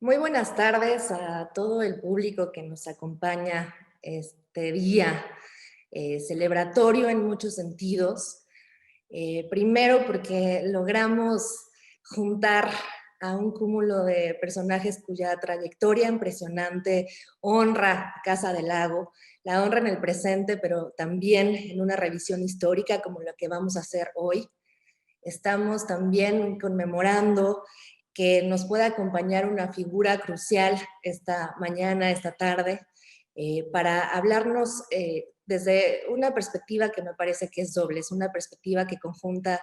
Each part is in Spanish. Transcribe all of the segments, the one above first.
Muy buenas tardes a todo el público que nos acompaña este día celebratorio en muchos sentidos. Primero porque logramos juntar a un cúmulo de personajes cuya trayectoria impresionante honra a Casa del Lago, la honra en el presente, pero también en una revisión histórica como la que vamos a hacer hoy. Estamos también conmemorando que nos pueda acompañar una figura crucial esta mañana, esta tarde, para hablarnos desde una perspectiva que me parece que es doble, es una perspectiva que conjunta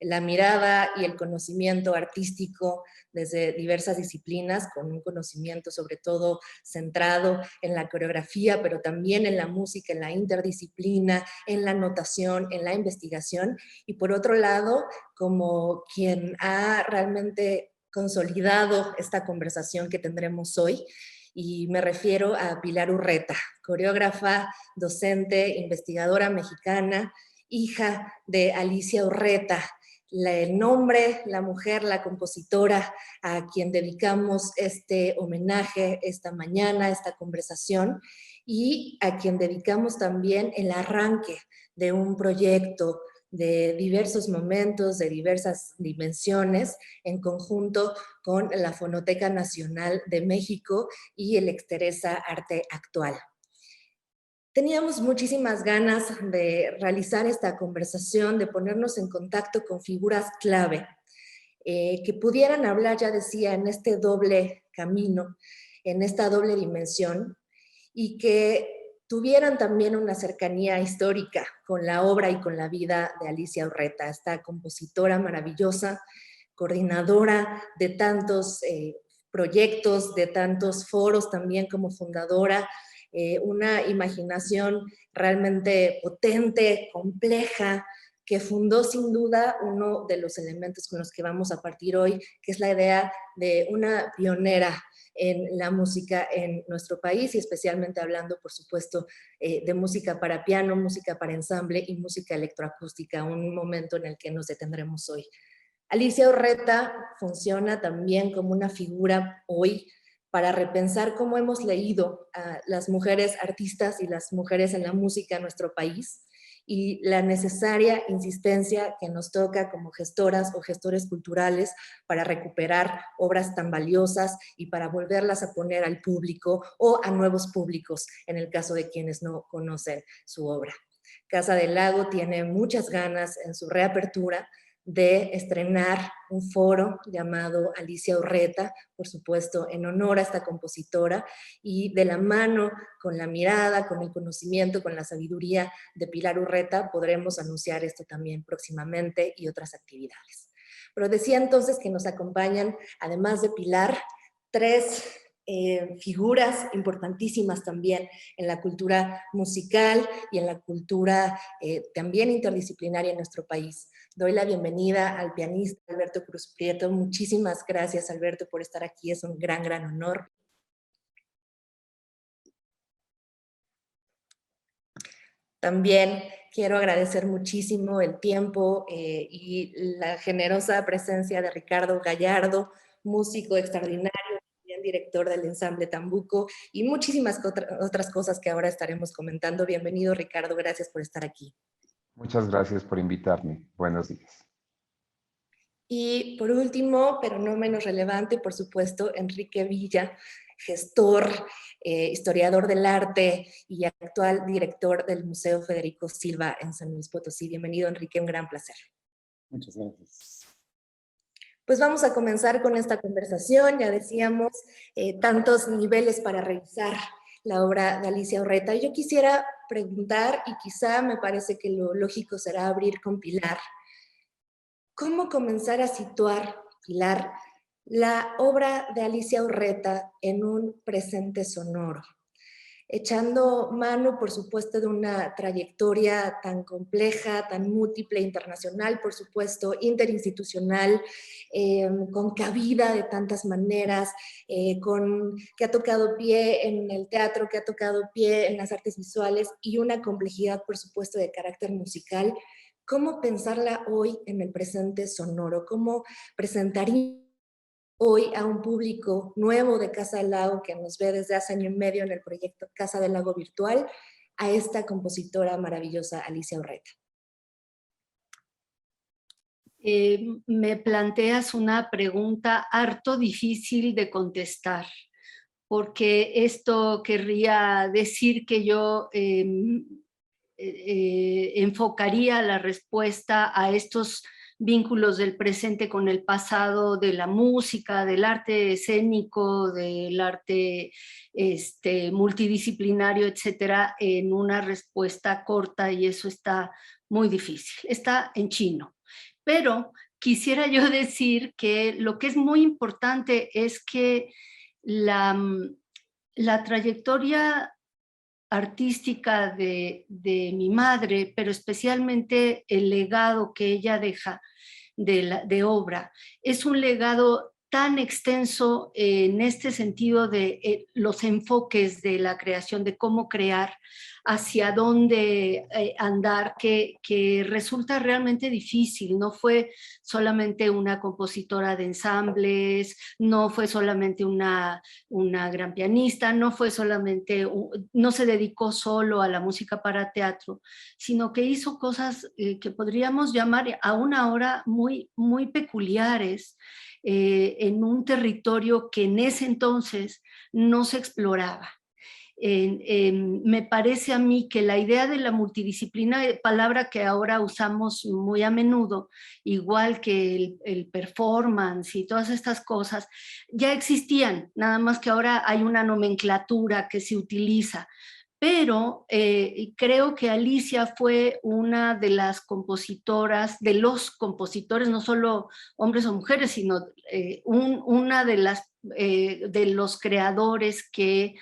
la mirada y el conocimiento artístico desde diversas disciplinas, con un conocimiento sobre todo centrado en la coreografía, pero también en la música, en la interdisciplina, en la notación, en la investigación, y por otro lado, como quien ha realmente consolidado esta conversación que tendremos hoy, y me refiero a Pilar Urreta, coreógrafa, docente, investigadora mexicana, hija de Alicia Urreta, el nombre, la mujer, la compositora a quien dedicamos este homenaje esta mañana, esta conversación, y a quien dedicamos también el arranque de un proyecto de diversos momentos, de diversas dimensiones, en conjunto con la Fonoteca Nacional de México y el Exteresa Arte Actual. Teníamos muchísimas ganas de realizar esta conversación, de ponernos en contacto con figuras clave, que pudieran hablar, ya decía, en este doble camino, en esta doble dimensión, y que tuvieran también una cercanía histórica con la obra y con la vida de Alicia Urreta, esta compositora maravillosa, coordinadora de tantos proyectos, de tantos foros también como fundadora, una imaginación realmente potente, compleja, que fundó sin duda uno de los elementos con los que vamos a partir hoy, que es la idea de una pionera en la música en nuestro país, y especialmente hablando, por supuesto, de música para piano, música para ensamble y música electroacústica, un momento en el que nos detendremos hoy. Alicia Urreta funciona también como una figura hoy para repensar cómo hemos leído a las mujeres artistas y las mujeres en la música en nuestro país, y la necesaria insistencia que nos toca como gestoras o gestores culturales para recuperar obras tan valiosas y para volverlas a poner al público o a nuevos públicos en el caso de quienes no conocen su obra. Casa del Lago tiene muchas ganas en su reapertura de estrenar un foro llamado Alicia Urreta, por supuesto en honor a esta compositora, y de la mano, con la mirada, con el conocimiento, con la sabiduría de Pilar Urreta, podremos anunciar esto también próximamente y otras actividades. Pero decía entonces que nos acompañan, además de Pilar, tres figuras importantísimas también en la cultura musical y en la cultura también interdisciplinaria en nuestro país. Doy la bienvenida al pianista Alberto Cruz Prieto. Muchísimas gracias, Alberto, por estar aquí. Es un gran, gran honor. También quiero agradecer muchísimo el tiempo y la generosa presencia de Ricardo Gallardo, músico extraordinario, también director del ensamble Tambuco, y muchísimas otras cosas que ahora estaremos comentando. Bienvenido, Ricardo, gracias por estar aquí. Muchas gracias por invitarme. Buenos días. Y por último, pero no menos relevante, por supuesto, Enrique Villa, gestor, historiador del arte y actual director del Museo Federico Silva en San Luis Potosí. Bienvenido, Enrique, un gran placer. Muchas gracias. Pues vamos a comenzar con esta conversación. Ya decíamos, tantos niveles para revisar la obra de Alicia Urreta. Yo quisiera preguntar, y quizá me parece que lo lógico será abrir con Pilar, ¿cómo comenzar a situar, Pilar, la obra de Alicia Urreta en un presente sonoro? Echando mano, por supuesto, de una trayectoria tan compleja, tan múltiple, internacional, por supuesto, interinstitucional, con cabida de tantas maneras, que ha tocado pie en el teatro, que ha tocado pie en las artes visuales, y una complejidad, por supuesto, de carácter musical. ¿Cómo pensarla hoy en el presente sonoro? ¿Cómo presentaría hoy a un público nuevo de Casa del Lago que nos ve desde hace año y medio en el proyecto Casa del Lago Virtual, a esta compositora maravillosa Alicia Urreta? Me planteas una pregunta harto difícil de contestar, porque esto querría decir que yo enfocaría la respuesta a estos vínculos del presente con el pasado, de la música, del arte escénico, del arte multidisciplinario, etcétera, en una respuesta corta, y eso está muy difícil. Está en chino. Pero quisiera yo decir que lo que es muy importante es que la trayectoria artística de mi madre, pero especialmente el legado que ella deja de obra, es un legado tan extenso en este sentido de los enfoques de la creación, de cómo crear, hacia dónde andar, que resulta realmente difícil. No fue solamente una compositora de ensambles, no fue solamente una gran pianista, no fue solamente, no se dedicó solo a la música para teatro, sino que hizo cosas que podríamos llamar aún ahora muy, muy peculiares, en un territorio que en ese entonces no se exploraba. Me parece a mí que la idea de la multidisciplina, palabra que ahora usamos muy a menudo, igual que el performance y todas estas cosas, ya existían, nada más que ahora hay una nomenclatura que se utiliza. Pero creo que Alicia fue una de las compositoras, de los compositores, no solo hombres o mujeres, sino una de los creadores que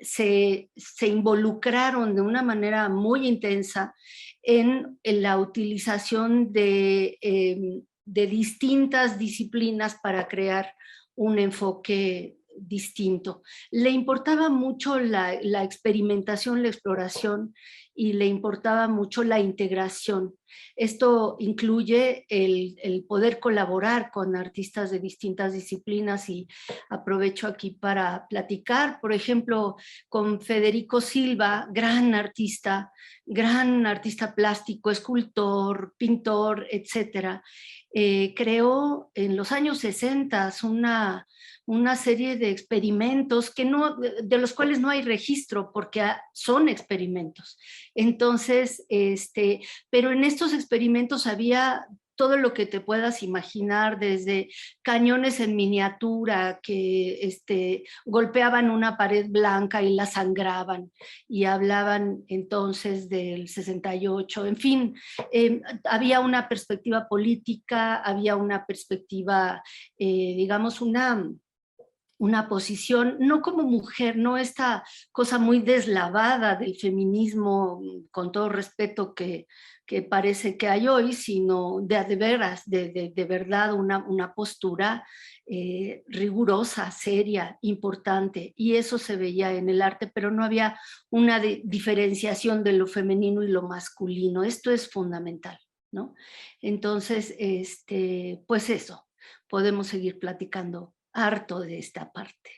se involucraron de una manera muy intensa en la utilización de distintas disciplinas para crear un enfoque distinto. Le importaba mucho la experimentación, la exploración, y le importaba mucho la integración. Esto incluye el poder colaborar con artistas de distintas disciplinas, y aprovecho aquí para platicar, por ejemplo, con Federico Silva, gran artista plástico, escultor, pintor, etcétera. Creó en los años 60 una serie de experimentos de los cuales no hay registro, porque son experimentos. Entonces, pero en estos experimentos había todo lo que te puedas imaginar, desde cañones en miniatura que golpeaban una pared blanca y la sangraban, y hablaban entonces del 68, en fin, había una perspectiva política, había una perspectiva, digamos, una posición, no como mujer, no esta cosa muy deslavada del feminismo, con todo respeto que parece que hay hoy, sino de veras, de verdad, una postura rigurosa, seria, importante, y eso se veía en el arte, pero no había una diferenciación de lo femenino y lo masculino. Esto es fundamental, ¿no? Entonces, pues eso, podemos seguir platicando harto de esta parte.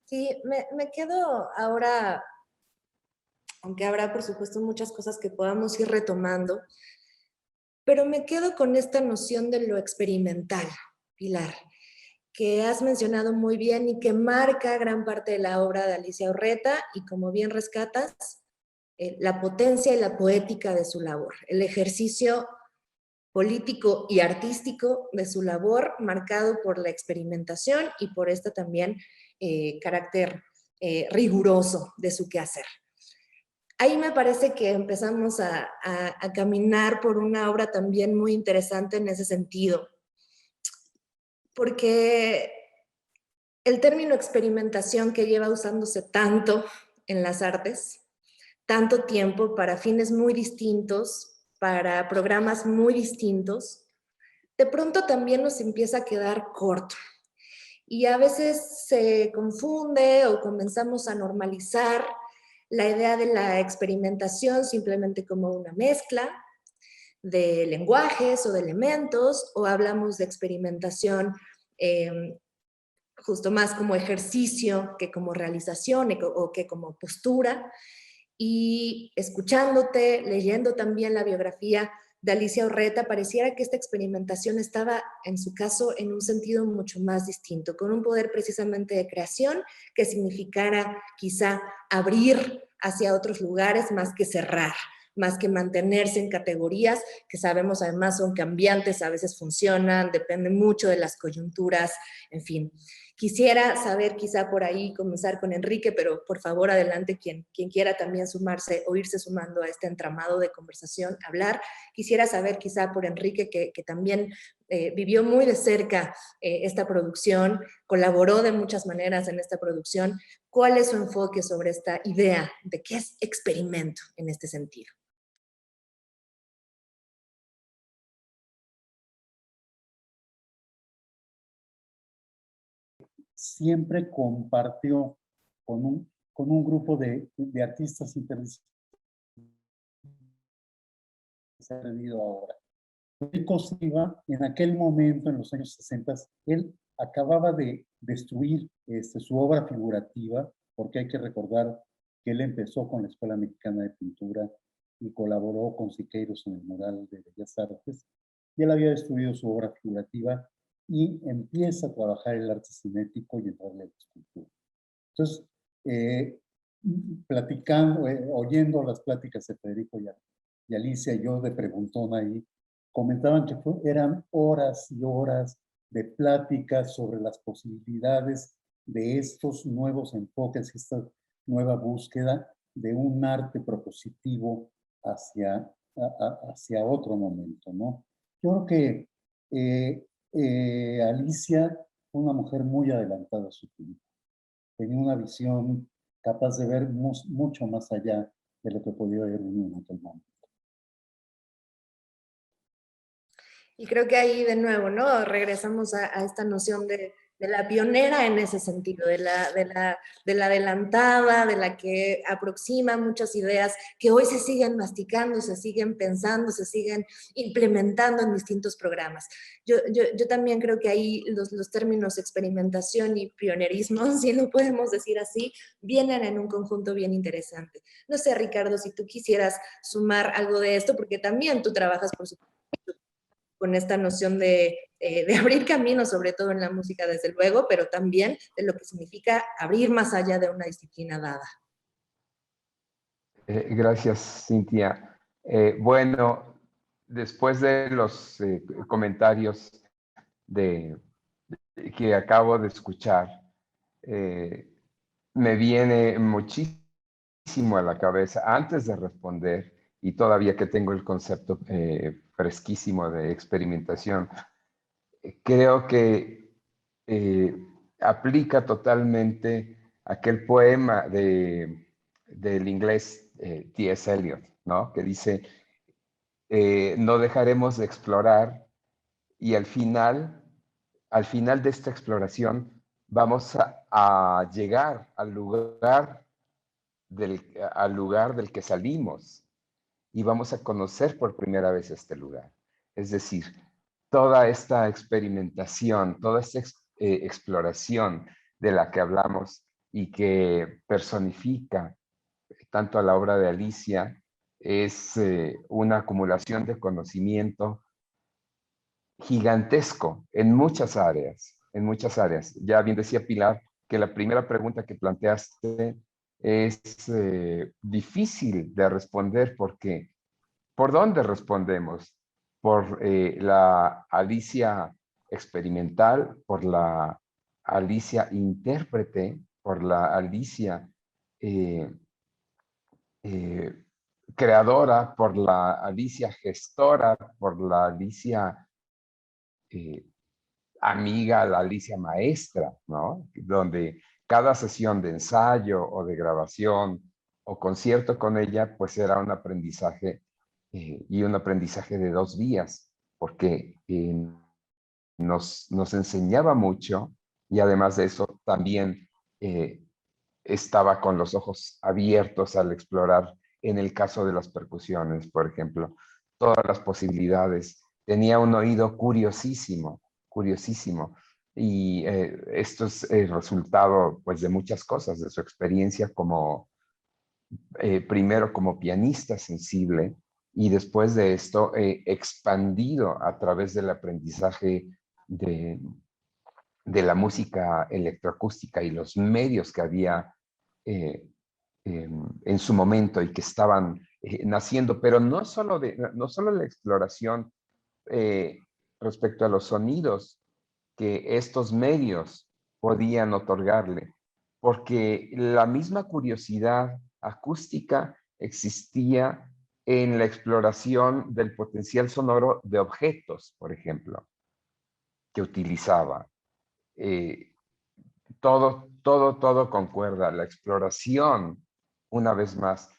Sí, me quedo ahora, aunque habrá por supuesto muchas cosas que podamos ir retomando, pero me quedo con esta noción de lo experimental, Pilar, que has mencionado muy bien y que marca gran parte de la obra de Alicia Urreta, y como bien rescatas, la potencia y la poética de su labor, el ejercicio político y artístico de su labor, marcado por la experimentación y por este también carácter riguroso de su quehacer. Ahí me parece que empezamos a caminar por una obra también muy interesante en ese sentido, porque el término experimentación, que lleva usándose tanto en las artes, tanto tiempo para fines muy distintos, para programas muy distintos, de pronto también nos empieza a quedar corto. Y a veces se confunde o comenzamos a normalizar la idea de la experimentación simplemente como una mezcla de lenguajes o de elementos, o hablamos de experimentación justo más como ejercicio que como realización o que como postura. Y escuchándote, leyendo también la biografía de Alicia Urreta, pareciera que esta experimentación estaba, en su caso, en un sentido mucho más distinto, con un poder precisamente de creación que significara quizá abrir hacia otros lugares más que cerrar, más que mantenerse en categorías que sabemos además son cambiantes, a veces funcionan, depende mucho de las coyunturas, en fin. Quisiera saber, quizá por ahí, comenzar con Enrique, pero por favor adelante quien quiera también sumarse o irse sumando a este entramado de conversación, hablar. Quisiera saber quizá por Enrique, que también vivió muy de cerca esta producción, colaboró de muchas maneras en esta producción. ¿Cuál es su enfoque sobre esta idea de qué es experimento en este sentido? Siempre compartió con un grupo de artistas interdisciplinarios que se ha perdido ahora. Federico Silva, en aquel momento, en los años 60, él acababa de destruir su obra figurativa, porque hay que recordar que él empezó con la Escuela Mexicana de Pintura y colaboró con Siqueiros en el mural de Bellas Artes, y él había destruido su obra figurativa y empieza a trabajar el arte cinético y entrarle a la escultura. Entonces, platicando, oyendo las pláticas de Federico y Alicia, yo de preguntón ahí, comentaban que eran horas y horas de pláticas sobre las posibilidades de estos nuevos enfoques, esta nueva búsqueda de un arte propositivo hacia otro momento, ¿no? Yo creo que Alicia fue una mujer muy adelantada a su tiempo. Tenía una visión capaz de ver mucho más allá de lo que podía ver uno en aquel momento. Y creo que ahí de nuevo, ¿no? Regresamos a esta noción de la pionera en ese sentido, de la adelantada, de la que aproxima muchas ideas que hoy se siguen masticando, se siguen pensando, se siguen implementando en distintos programas. Yo también creo que ahí los términos experimentación y pionerismo, si lo podemos decir así, vienen en un conjunto bien interesante. No sé, Ricardo, si tú quisieras sumar algo de esto, porque también tú trabajas, por supuesto, con esta noción de abrir caminos, sobre todo en la música, desde luego, pero también de lo que significa abrir más allá de una disciplina dada. Gracias, Cintia. Bueno, después de los comentarios que acabo de escuchar, me viene muchísimo a la cabeza, antes de responder, y todavía que tengo el concepto fresquísimo de experimentación, creo que aplica totalmente aquel poema del inglés T.S. Eliot, ¿no? Que dice, no dejaremos de explorar y al final de esta exploración vamos a llegar al lugar del que salimos y vamos a conocer por primera vez este lugar. Es decir, toda esta experimentación, toda esta exploración de la que hablamos y que personifica tanto a la obra de Alicia, es una acumulación de conocimiento gigantesco en muchas áreas, en muchas áreas. Ya bien decía Pilar que la primera pregunta que planteaste es difícil de responder porque ¿por dónde respondemos? ¿Por la Alicia experimental, por la Alicia intérprete, por la Alicia creadora, por la Alicia gestora, por la Alicia amiga, la Alicia maestra, ¿no? Donde cada sesión de ensayo o de grabación o concierto con ella, pues era un aprendizaje y un aprendizaje de 2 vías, porque nos enseñaba mucho y además de eso también estaba con los ojos abiertos al explorar, en el caso de las percusiones, por ejemplo, todas las posibilidades. Tenía un oído curiosísimo, curiosísimo. Y esto es el resultado, pues, de muchas cosas, de su experiencia como, primero como pianista sensible, y después de esto expandido a través del aprendizaje de la música electroacústica y los medios que había eh, en su momento y que estaban naciendo, pero no solo la exploración eh, respecto a los sonidos que estos medios podían otorgarle, porque la misma curiosidad acústica existía en la exploración del potencial sonoro de objetos, por ejemplo, que utilizaba. Eh, todo concuerda. La exploración, una vez más,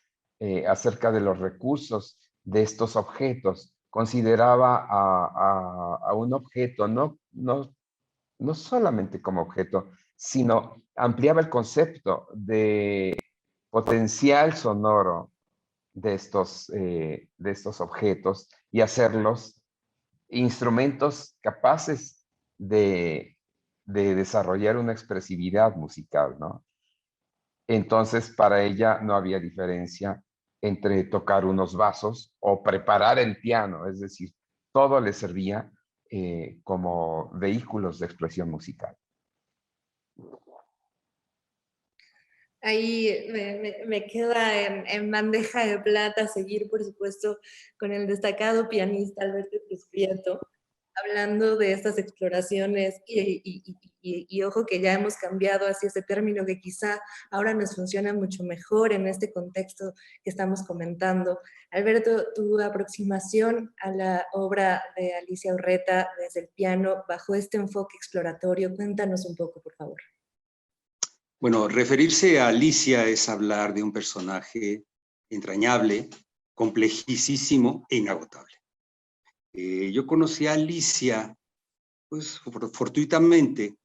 acerca de los recursos de estos objetos, consideraba a un objeto no solamente como objeto, sino ampliaba el concepto de potencial sonoro de estos objetos y hacerlos instrumentos capaces de desarrollar una expresividad musical, ¿no? Entonces, para ella no había diferencia entre tocar unos vasos o preparar el piano, es decir, todo le servía como vehículos de expresión musical. Ahí me queda en bandeja de plata seguir, por supuesto, con el destacado pianista Alberto Cruz Prieto, hablando de estas exploraciones y ojo que ya hemos cambiado hacia ese término que quizá ahora nos funciona mucho mejor en este contexto que estamos comentando. Alberto, tu aproximación a la obra de Alicia Urreta desde el piano bajo este enfoque exploratorio, cuéntanos un poco, por favor. Bueno, referirse a Alicia es hablar de un personaje entrañable, complejísimo e inagotable. Yo conocí a Alicia, pues fortuitamente.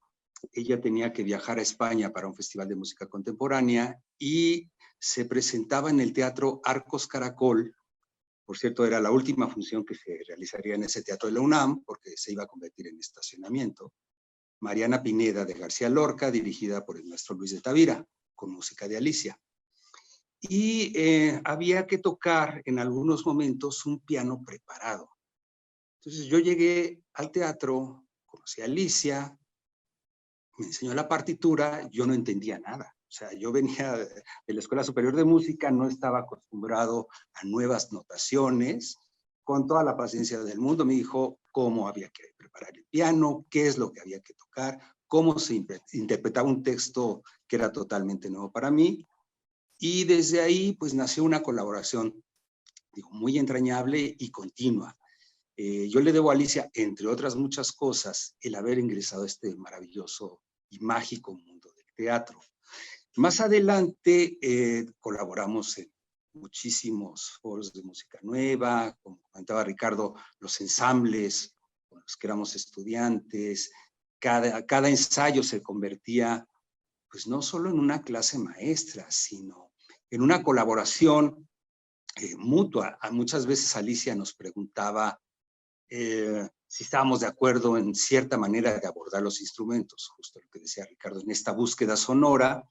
Ella tenía que viajar a España para un festival de música contemporánea y se presentaba en el Teatro Arcos Caracol. Por cierto, era la última función que se realizaría en ese teatro de la UNAM, porque se iba a convertir en estacionamiento. Mariana Pineda de García Lorca, dirigida por el maestro Luis de Tavira, con música de Alicia. Y había que tocar en algunos momentos un piano preparado. Entonces yo llegué al teatro, conocí a Alicia, me enseñó la partitura, yo no entendía nada. O sea, yo venía de la Escuela Superior de Música, no estaba acostumbrado a nuevas notaciones. Con toda la paciencia del mundo me dijo cómo había que preparar el piano, qué es lo que había que tocar, cómo se interpretaba un texto que era totalmente nuevo para mí. Y desde ahí pues nació una colaboración, digo, muy entrañable y continua. Yo le debo a Alicia, entre otras muchas cosas, el haber ingresado a este maravilloso y mágico mundo del teatro. Más adelante colaboramos en muchísimos foros de música nueva, como comentaba Ricardo, los ensambles con los que éramos estudiantes. Cada ensayo se convertía, pues no solo en una clase maestra, sino en una colaboración mutua. Muchas veces Alicia nos preguntaba si estábamos de acuerdo en cierta manera de abordar los instrumentos, justo lo que decía Ricardo, en esta búsqueda sonora.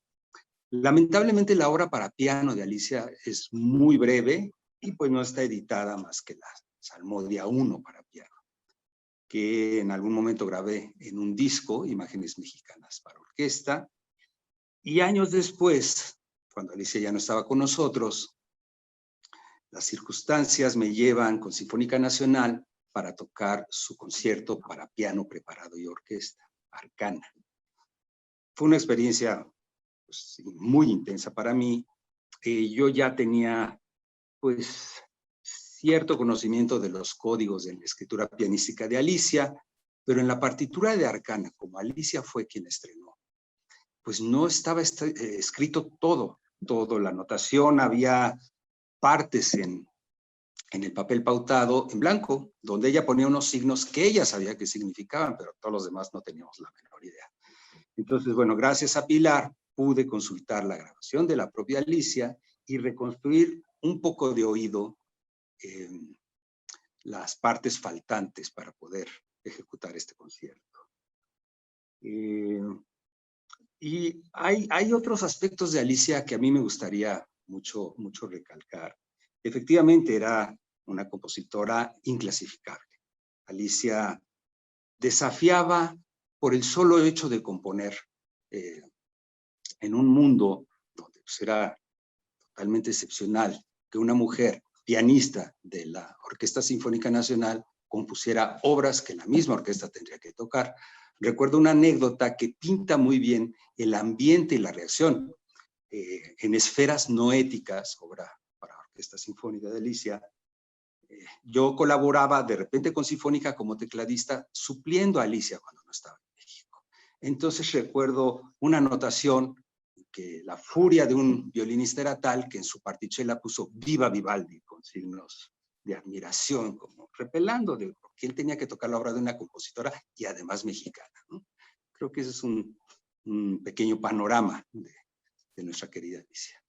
Lamentablemente la obra para piano de Alicia es muy breve y pues no está editada más que la Salmodia 1 para piano, que en algún momento grabé en un disco, Imágenes Mexicanas para Orquesta, y años después, cuando Alicia ya no estaba con nosotros, las circunstancias me llevan con Sinfónica Nacional para tocar su concierto para piano preparado y orquesta, Arcana. Fue una experiencia pues, muy intensa para mí. Yo ya tenía pues cierto conocimiento de los códigos de la escritura pianística de Alicia, pero en la partitura de Arcana, como Alicia fue quien estrenó, pues no estaba escrito todo, la notación, había partes en el papel pautado en blanco, donde ella ponía unos signos que ella sabía que significaban, pero todos los demás no teníamos la menor idea. Entonces, bueno, gracias a Pilar pude consultar la grabación de la propia Alicia y reconstruir un poco de oído las partes faltantes para poder ejecutar este concierto. Y hay otros aspectos de Alicia que a mí me gustaría mucho recalcar. Efectivamente, era una compositora inclasificable. Alicia desafiaba por el solo hecho de componer en un mundo donde pues, era totalmente excepcional que una mujer pianista de la Orquesta Sinfónica Nacional compusiera obras que la misma orquesta tendría que tocar. Recuerdo una anécdota que pinta muy bien el ambiente y la reacción. En Esferas no éticas, obra para Orquesta Sinfónica de Alicia, yo colaboraba de repente con Sinfónica como tecladista, supliendo a Alicia cuando no estaba en México. Entonces recuerdo una anotación que la furia de un violinista era tal que en su partichela puso Viva Vivaldi, con signos de admiración, como repelando de que él tenía que tocar la obra de una compositora y además mexicana, ¿no? Creo que ese es un pequeño panorama de nuestra querida Alicia.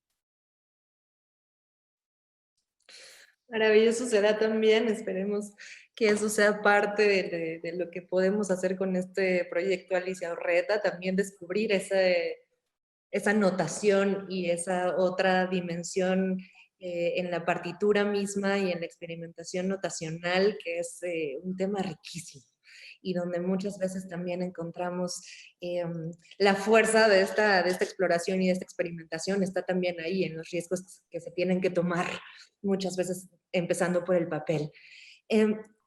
Maravilloso será también, esperemos que eso sea parte de lo que podemos hacer con este proyecto Alicia Urreta, también descubrir esa notación y esa otra dimensión en la partitura misma y en la experimentación notacional, que es un tema riquísimo y donde muchas veces también encontramos la fuerza de esta exploración y de esta experimentación está también ahí en los riesgos que se tienen que tomar, muchas veces empezando por el papel.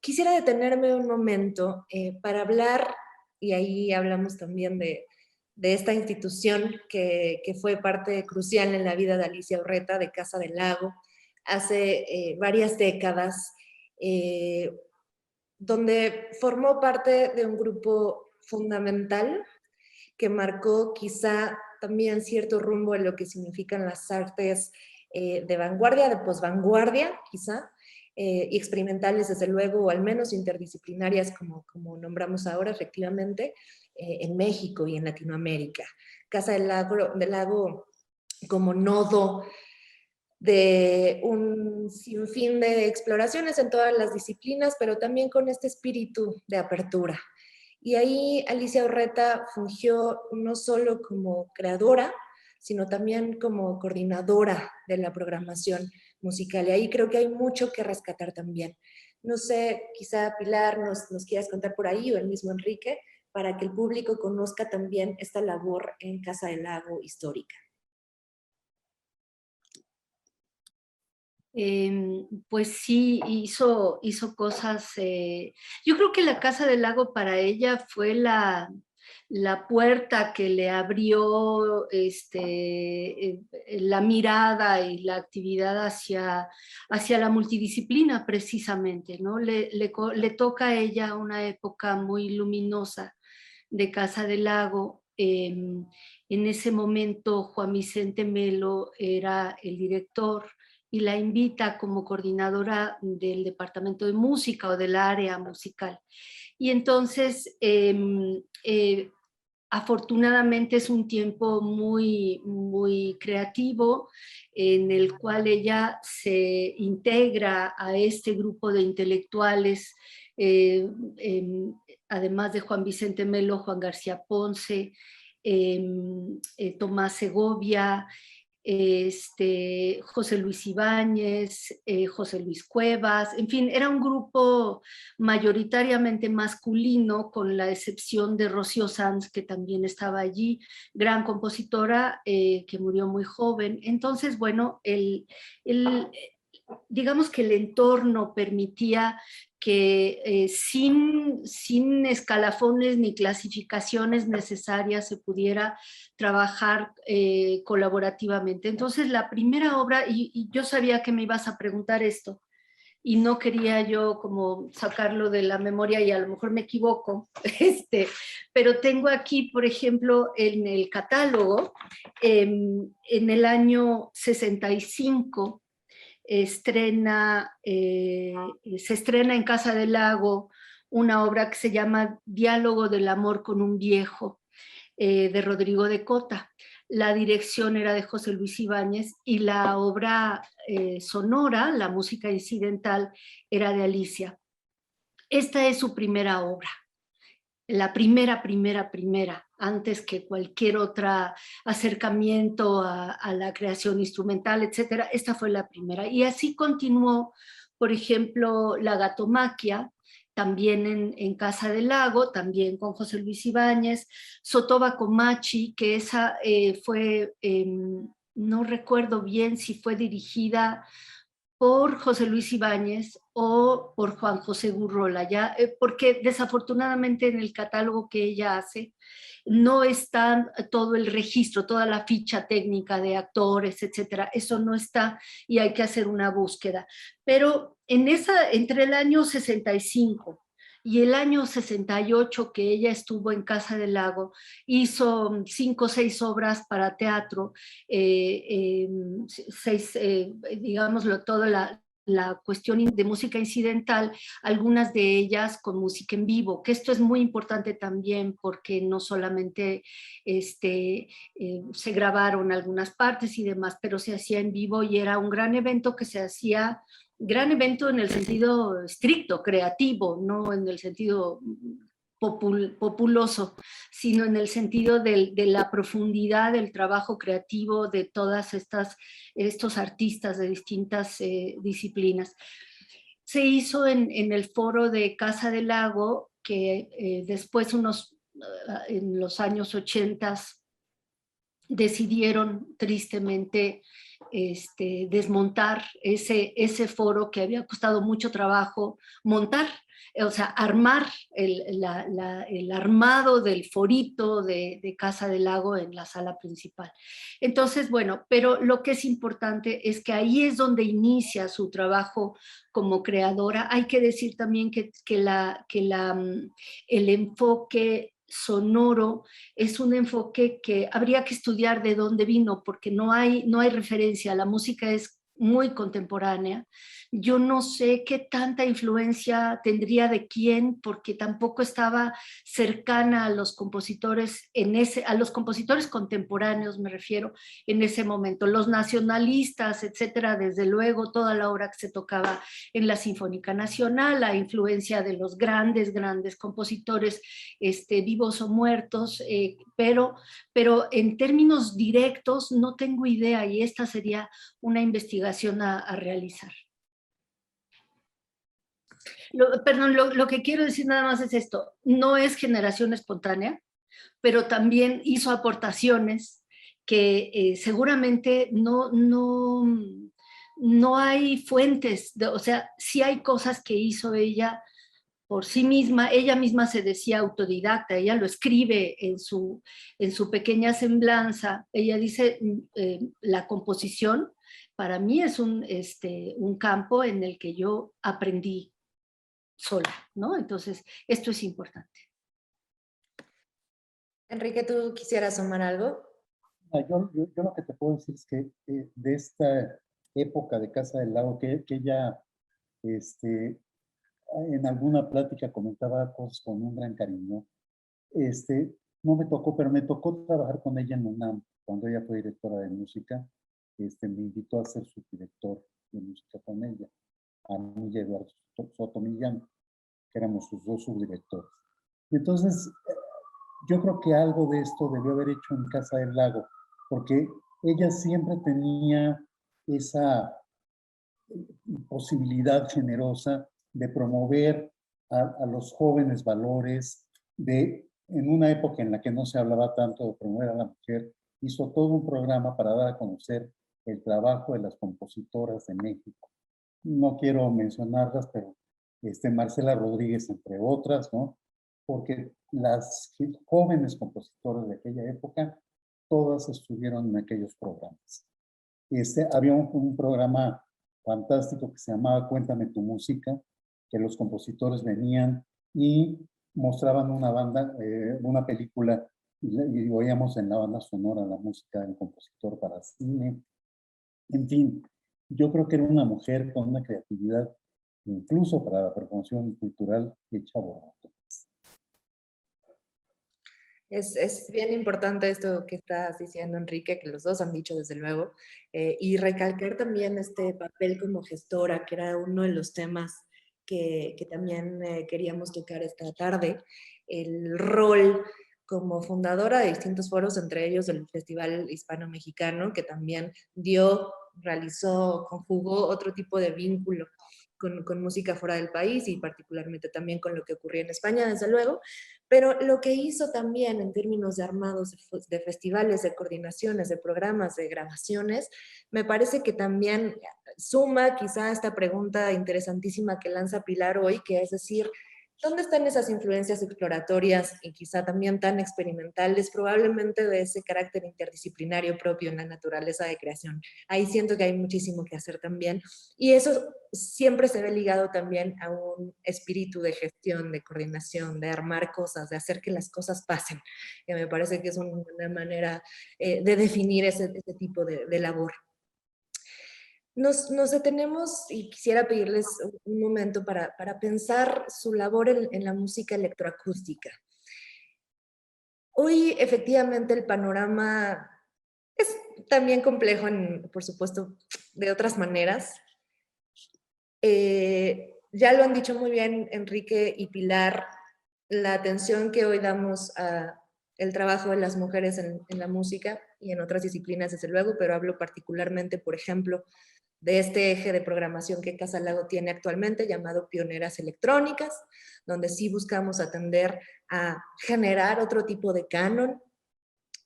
Quisiera detenerme un momento para hablar, y ahí hablamos también de esta institución que fue parte crucial en la vida de Alicia Urreta, de Casa del Lago, hace varias décadas, donde formó parte de un grupo fundamental que marcó quizá también cierto rumbo en lo que significan las artes de vanguardia, de posvanguardia, quizá, y experimentales desde luego, o al menos interdisciplinarias como nombramos ahora, efectivamente, en México y en Latinoamérica. Casa del Lago como nodo de un sinfín de exploraciones en todas las disciplinas, pero también con este espíritu de apertura. Y ahí Alicia Urreta fungió no solo como creadora, sino también como coordinadora de la programación musical. Y ahí creo que hay mucho que rescatar también. No sé, quizá Pilar nos quieras contar por ahí, o el mismo Enrique, para que el público conozca también esta labor en Casa del Lago histórica. Pues sí, hizo cosas. Yo creo que la Casa del Lago para ella fue la puerta que le abrió la mirada y la actividad hacia la multidisciplina precisamente, ¿no? Le toca a ella una época muy luminosa de Casa del Lago. En ese momento Juan Vicente Melo era el director y la invita como coordinadora del departamento de música o del área musical. Y entonces, afortunadamente es un tiempo muy, muy creativo en el cual ella se integra a este grupo de intelectuales, además de Juan Vicente Melo, Juan García Ponce, Tomás Segovia, José Luis Ibáñez, José Luis Cuevas, en fin, era un grupo mayoritariamente masculino, con la excepción de Rocío Sanz, que también estaba allí, gran compositora que murió muy joven. Entonces, bueno, digamos que el entorno permitía que sin escalafones ni clasificaciones necesarias se pudiera trabajar colaborativamente. Entonces la primera obra, y yo sabía que me ibas a preguntar esto, y no quería yo como sacarlo de la memoria y a lo mejor me equivoco, pero tengo aquí, por ejemplo, en el catálogo, en el año 65, se estrena en Casa del Lago una obra que se llama Diálogo del amor con un viejo, de Rodrigo de Cota. La dirección era de José Luis Ibáñez y la obra sonora, la música incidental, era de Alicia. Esta es su primera obra. la primera, antes que cualquier otro acercamiento a la creación instrumental, etcétera. Esta fue la primera. Y así continuó, por ejemplo, La Gatomaquia, también en Casa del Lago, también con José Luis Ibáñez, Sotoba Comachi, que esa fue, no recuerdo bien si fue dirigida por José Luis Ibáñez o por Juan José Gurrola, ya, porque desafortunadamente en el catálogo que ella hace no está todo el registro, toda la ficha técnica de actores, etcétera, eso no está y hay que hacer una búsqueda. Pero entre el año 65 y el año 68 que ella estuvo en Casa del Lago, hizo 5 o 6 obras para teatro, 6, digámoslo, toda la cuestión de música incidental, algunas de ellas con música en vivo, que esto es muy importante también porque no solamente se grabaron algunas partes y demás, pero se hacía en vivo y era un gran evento que se hacía, gran evento en el sentido estricto, creativo, no en el sentido populoso, sino en el sentido de la profundidad del trabajo creativo de todas estos artistas de distintas disciplinas. Se hizo en el foro de Casa del Lago, que después en los años 80 decidieron tristemente desmontar ese foro que había costado mucho trabajo montar, o sea, armar el armado del forito de Casa del Lago en la sala principal. Entonces, bueno, pero lo que es importante es que ahí es donde inicia su trabajo como creadora. Hay que decir también que el enfoque sonoro es un enfoque que habría que estudiar de dónde vino, porque no hay referencia, la música es muy contemporánea. Yo no sé qué tanta influencia tendría de quién, porque tampoco estaba cercana a los compositores a los compositores contemporáneos, me refiero, en ese momento. Los nacionalistas, etcétera, desde luego, toda la obra que se tocaba en la Sinfónica Nacional, la influencia de los grandes compositores vivos o muertos, pero en términos directos no tengo idea y esta sería una investigación a realizar. Lo que quiero decir nada más es esto, no es generación espontánea, pero también hizo aportaciones que seguramente no hay fuentes, o sea, sí hay cosas que hizo ella por sí misma, ella misma se decía autodidacta, ella lo escribe en su pequeña semblanza, ella dice, la composición para mí es un campo en el que yo aprendí sola, ¿no? Entonces, esto es importante. Enrique, ¿tú quisieras sumar algo? Yo lo que te puedo decir es que de esta época de Casa del Lago, que ella en alguna plática comentaba cosas con un gran cariño, no me tocó, pero me tocó trabajar con ella en UNAM, cuando ella fue directora de música, me invitó a ser subdirector de música con ella, a mí y a Eduardo Soto Millán, que éramos sus 2 subdirectores. Y entonces, yo creo que algo de esto debió haber hecho en Casa del Lago, porque ella siempre tenía esa posibilidad generosa de promover a los jóvenes valores, en una época en la que no se hablaba tanto de promover a la mujer, hizo todo un programa para dar a conocer el trabajo de las compositoras de México. No quiero mencionarlas, pero Marcela Rodríguez, entre otras, ¿no? Porque las jóvenes compositoras de aquella época, todas estuvieron en aquellos programas. Había un programa fantástico que se llamaba Cuéntame tu música, que los compositores venían y mostraban una banda, una película, y oíamos en la banda sonora la música del compositor para cine. En fin, yo creo que era una mujer con una creatividad, incluso para la promoción cultural, hecha borracho. Es bien importante esto que estás diciendo, Enrique, que los dos han dicho desde luego, y recalcar también este papel como gestora, que era uno de los temas que también queríamos tocar esta tarde. el rol como fundadora de distintos foros, entre ellos el Festival Hispano-Mexicano, que también realizó, conjugó otro tipo de vínculo con música fuera del país y particularmente también con lo que ocurría en España, desde luego, pero lo que hizo también en términos de armados de festivales, de coordinaciones, de programas, de grabaciones, me parece que también suma quizá esta pregunta interesantísima que lanza Pilar hoy, que es decir, ¿dónde están esas influencias exploratorias y quizá también tan experimentales, probablemente de ese carácter interdisciplinario propio en la naturaleza de creación? Ahí siento que hay muchísimo que hacer también. Y eso siempre se ve ligado también a un espíritu de gestión, de coordinación, de armar cosas, de hacer que las cosas pasen, que me parece que es una manera de definir ese tipo de labor. Nos detenemos y quisiera pedirles un momento para pensar su labor en la música electroacústica. Hoy efectivamente el panorama es también complejo, por supuesto, de otras maneras. Ya lo han dicho muy bien Enrique y Pilar, la atención que hoy damos al trabajo de las mujeres en la música y en otras disciplinas, desde luego, pero hablo particularmente, por ejemplo, de este eje de programación que Casa Lago tiene actualmente, llamado Pioneras Electrónicas, donde sí buscamos atender a generar otro tipo de canon,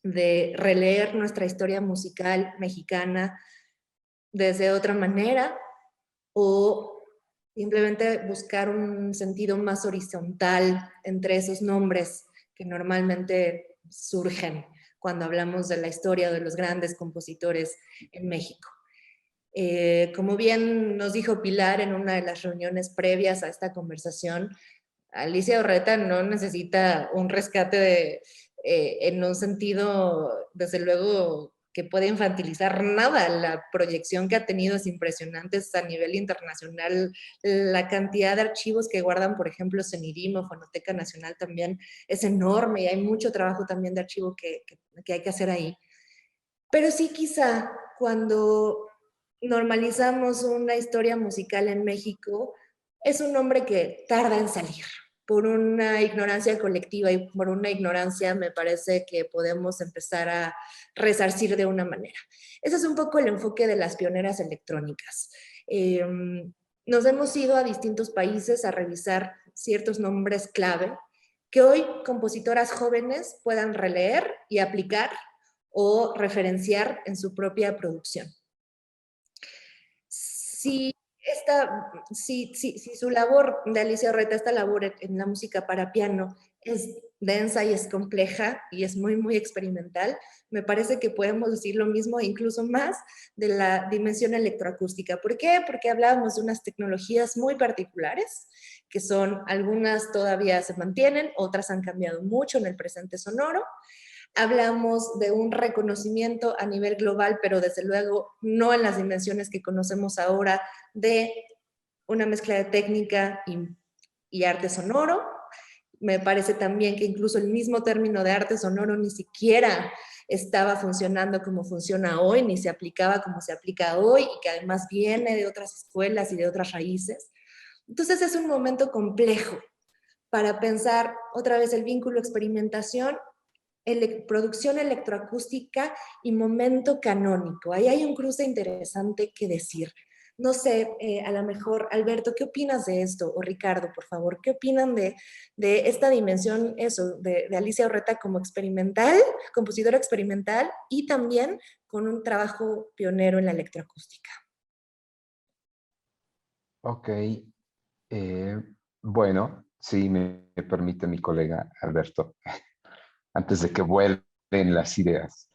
de releer nuestra historia musical mexicana desde otra manera, o simplemente buscar un sentido más horizontal entre esos nombres que normalmente surgen cuando hablamos de la historia de los grandes compositores en México. Como bien nos dijo Pilar en una de las reuniones previas a esta conversación, Alicia Orreta no necesita un rescate en un sentido, desde luego, que puede infantilizar nada. La proyección que ha tenido es impresionante a nivel internacional. La cantidad de archivos que guardan, por ejemplo, CENIDIM o Fonoteca Nacional también es enorme y hay mucho trabajo también de archivo que hay que hacer ahí. Pero sí, quizá cuando normalizamos una historia musical en México, es un nombre que tarda en salir por una ignorancia colectiva y por una ignorancia me parece que podemos empezar a resarcir de una manera. Ese es un poco el enfoque de las pioneras electrónicas. Nos hemos ido a distintos países a revisar ciertos nombres clave que hoy compositoras jóvenes puedan releer y aplicar o referenciar en su propia producción. Si su labor de Alicia Orreta, esta labor en la música para piano, es densa y es compleja y es muy, muy experimental, me parece que podemos decir lo mismo, incluso más, de la dimensión electroacústica. ¿Por qué? Porque hablábamos de unas tecnologías muy particulares, que son, algunas todavía se mantienen, otras han cambiado mucho en el presente sonoro. Hablamos de un reconocimiento a nivel global, pero desde luego no en las dimensiones que conocemos ahora, de una mezcla de técnica y arte sonoro. Me parece también que incluso el mismo término de arte sonoro ni siquiera estaba funcionando como funciona hoy, ni se aplicaba como se aplica hoy, y que además viene de otras escuelas y de otras raíces. Entonces es un momento complejo para pensar otra vez el vínculo experimentación, producción electroacústica y momento canónico. Ahí hay un cruce interesante que decir. No sé, a lo mejor, Alberto, ¿qué opinas de esto? O Ricardo, por favor, ¿qué opinan de esta dimensión, eso, de Alicia Orreta como experimental, compositora experimental y también con un trabajo pionero en la electroacústica? Ok, bueno, si me permite mi colega Alberto, antes de que vuelven las ideas.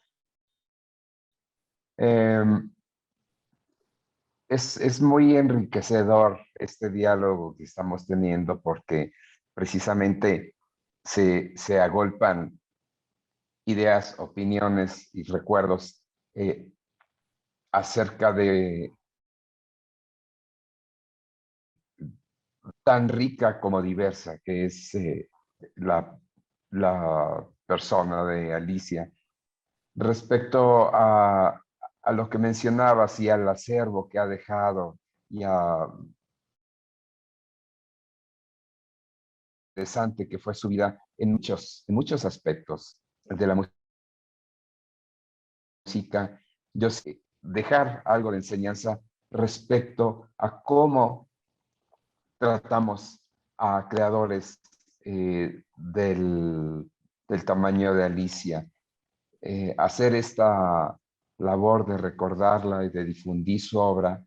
Es muy enriquecedor este diálogo que estamos teniendo porque precisamente se agolpan ideas, opiniones y recuerdos acerca de tan rica como diversa que es la persona de Alicia. Respecto a lo que mencionabas y al acervo que ha dejado y a interesante que fue su vida en muchos aspectos de la música. Yo sé dejar algo de enseñanza respecto a cómo tratamos a creadores del tamaño de Alicia. Hacer esta labor de recordarla y de difundir su obra.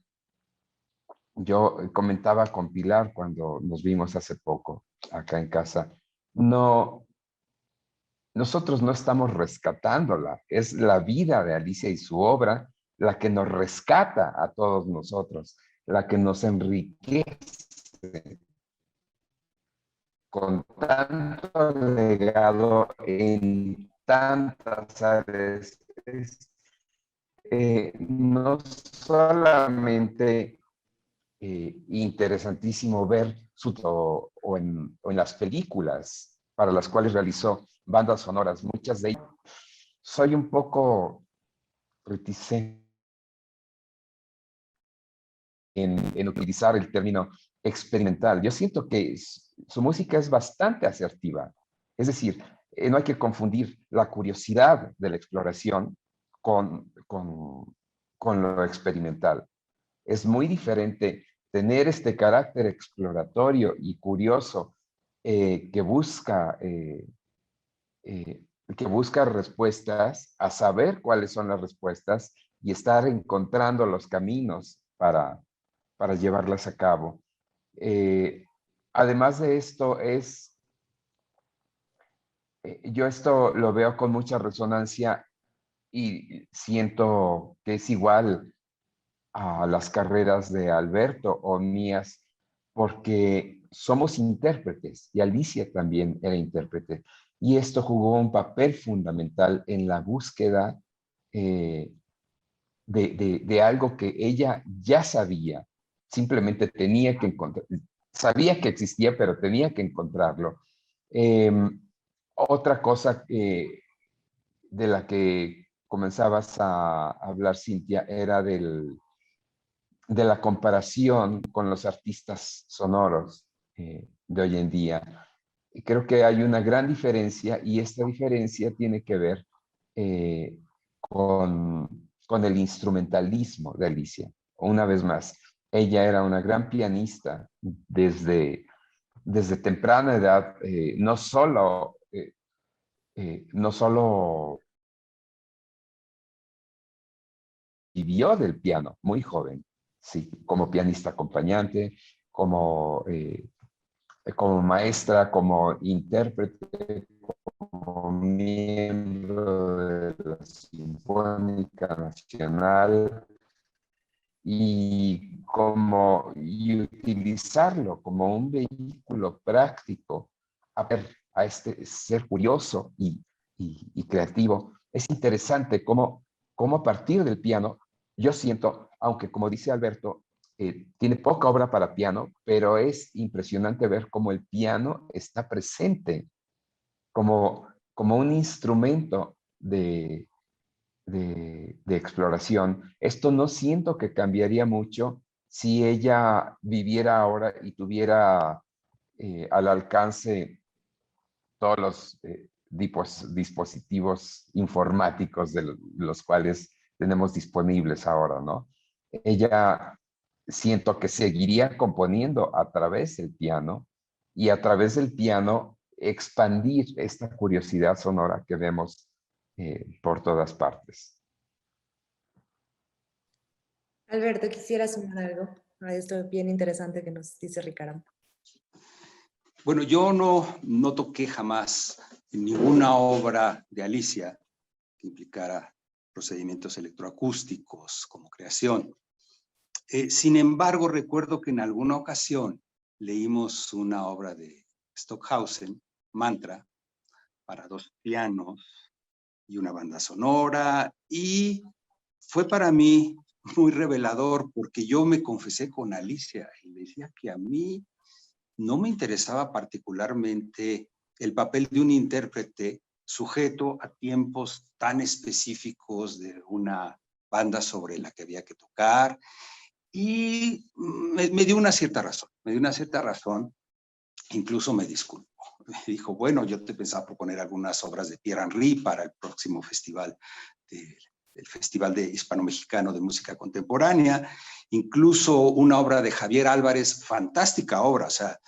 Yo comentaba con Pilar cuando nos vimos hace poco acá en casa, nosotros no estamos rescatándola, es la vida de Alicia y su obra la que nos rescata a todos nosotros, la que nos enriquece con tanto legado en tantas áreas. No solamente interesantísimo ver o en las películas para las cuales realizó bandas sonoras, muchas de ellas. Soy un poco reticente en utilizar el término experimental. Yo siento que su música es bastante asertiva. Es decir, no hay que confundir la curiosidad de la exploración con lo experimental. Es muy diferente tener este carácter exploratorio y curioso que busca respuestas, a saber cuáles son las respuestas y estar encontrando los caminos para llevarlas a cabo. Además de esto, yo esto lo veo con mucha resonancia y siento que es igual a las carreras de Alberto o mías, porque somos intérpretes y Alicia también era intérprete. Y esto jugó un papel fundamental en la búsqueda de algo que ella ya sabía, simplemente tenía que encontrar, sabía que existía, pero tenía que encontrarlo. Otra cosa de la que comenzabas a hablar, Cintia, era de la comparación con los artistas sonoros de hoy en día. Y creo que hay una gran diferencia y esta diferencia tiene que ver con el instrumentalismo de Alicia. Una vez más, ella era una gran pianista desde temprana edad, no solo vivió del piano muy joven, sí, como pianista acompañante, como maestra, como intérprete, como miembro de la Sinfónica Nacional y utilizarlo como un vehículo práctico a este ser curioso y creativo. Es interesante cómo a partir del piano, yo siento, aunque como dice Alberto, tiene poca obra para piano, pero es impresionante ver cómo el piano está presente como un instrumento de exploración. Esto no siento que cambiaría mucho si ella viviera ahora y tuviera al alcance todos los dispositivos informáticos de los cuales tenemos disponibles ahora, ¿no? Ella siento que seguiría componiendo a través del piano y a través del piano expandir esta curiosidad sonora que vemos por todas partes. Alberto, quisiera sumar algo a esto bien interesante que nos dice Ricardo. Bueno, yo no toqué jamás en ninguna obra de Alicia que implicara procedimientos electroacústicos como creación. Sin embargo, recuerdo que en alguna ocasión leímos una obra de Stockhausen, Mantra, para 2 pianos y una banda sonora, y fue para mí muy revelador porque yo me confesé con Alicia y le decía que a mí no me interesaba particularmente el papel de un intérprete sujeto a tiempos tan específicos de una banda sobre la que había que tocar, y me dio una cierta razón, incluso me disculpo. dijo, bueno, yo te pensaba proponer algunas obras de Pierre Henry para el próximo festival, el Festival de Hispano-Mexicano de Música Contemporánea, incluso una obra de Javier Álvarez, fantástica obra, o sea,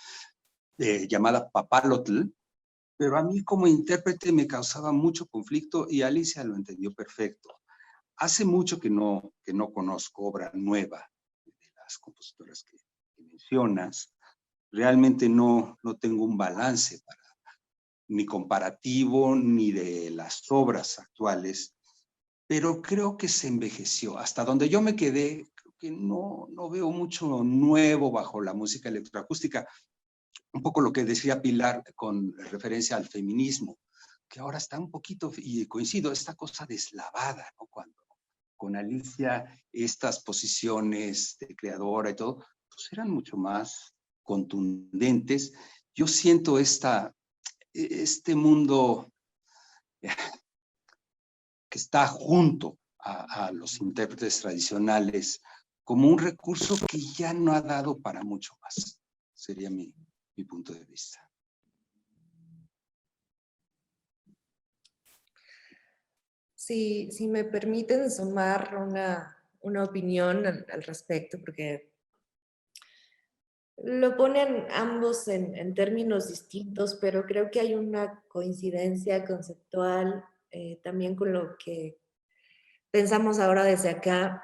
llamada Papalotl, pero a mí como intérprete me causaba mucho conflicto y Alicia lo entendió perfecto. Hace mucho que no conozco obra nueva de las compositoras que mencionas. Realmente no tengo un balance ni comparativo ni de las obras actuales, pero creo que se envejeció. Hasta donde yo me quedé, creo que no veo mucho nuevo bajo la música electroacústica. Un poco lo que decía Pilar con referencia al feminismo, que ahora está un poquito, y coincido, esta cosa deslavada, ¿no? Cuando con Alicia estas posiciones de creadora y todo, pues eran mucho más contundentes. Yo siento este mundo que está junto a los intérpretes tradicionales como un recurso que ya no ha dado para mucho más. Sería mi punto de vista. Si me permiten sumar una opinión al respecto, porque lo ponen ambos en términos distintos, pero creo que hay una coincidencia conceptual también con lo que pensamos ahora desde acá.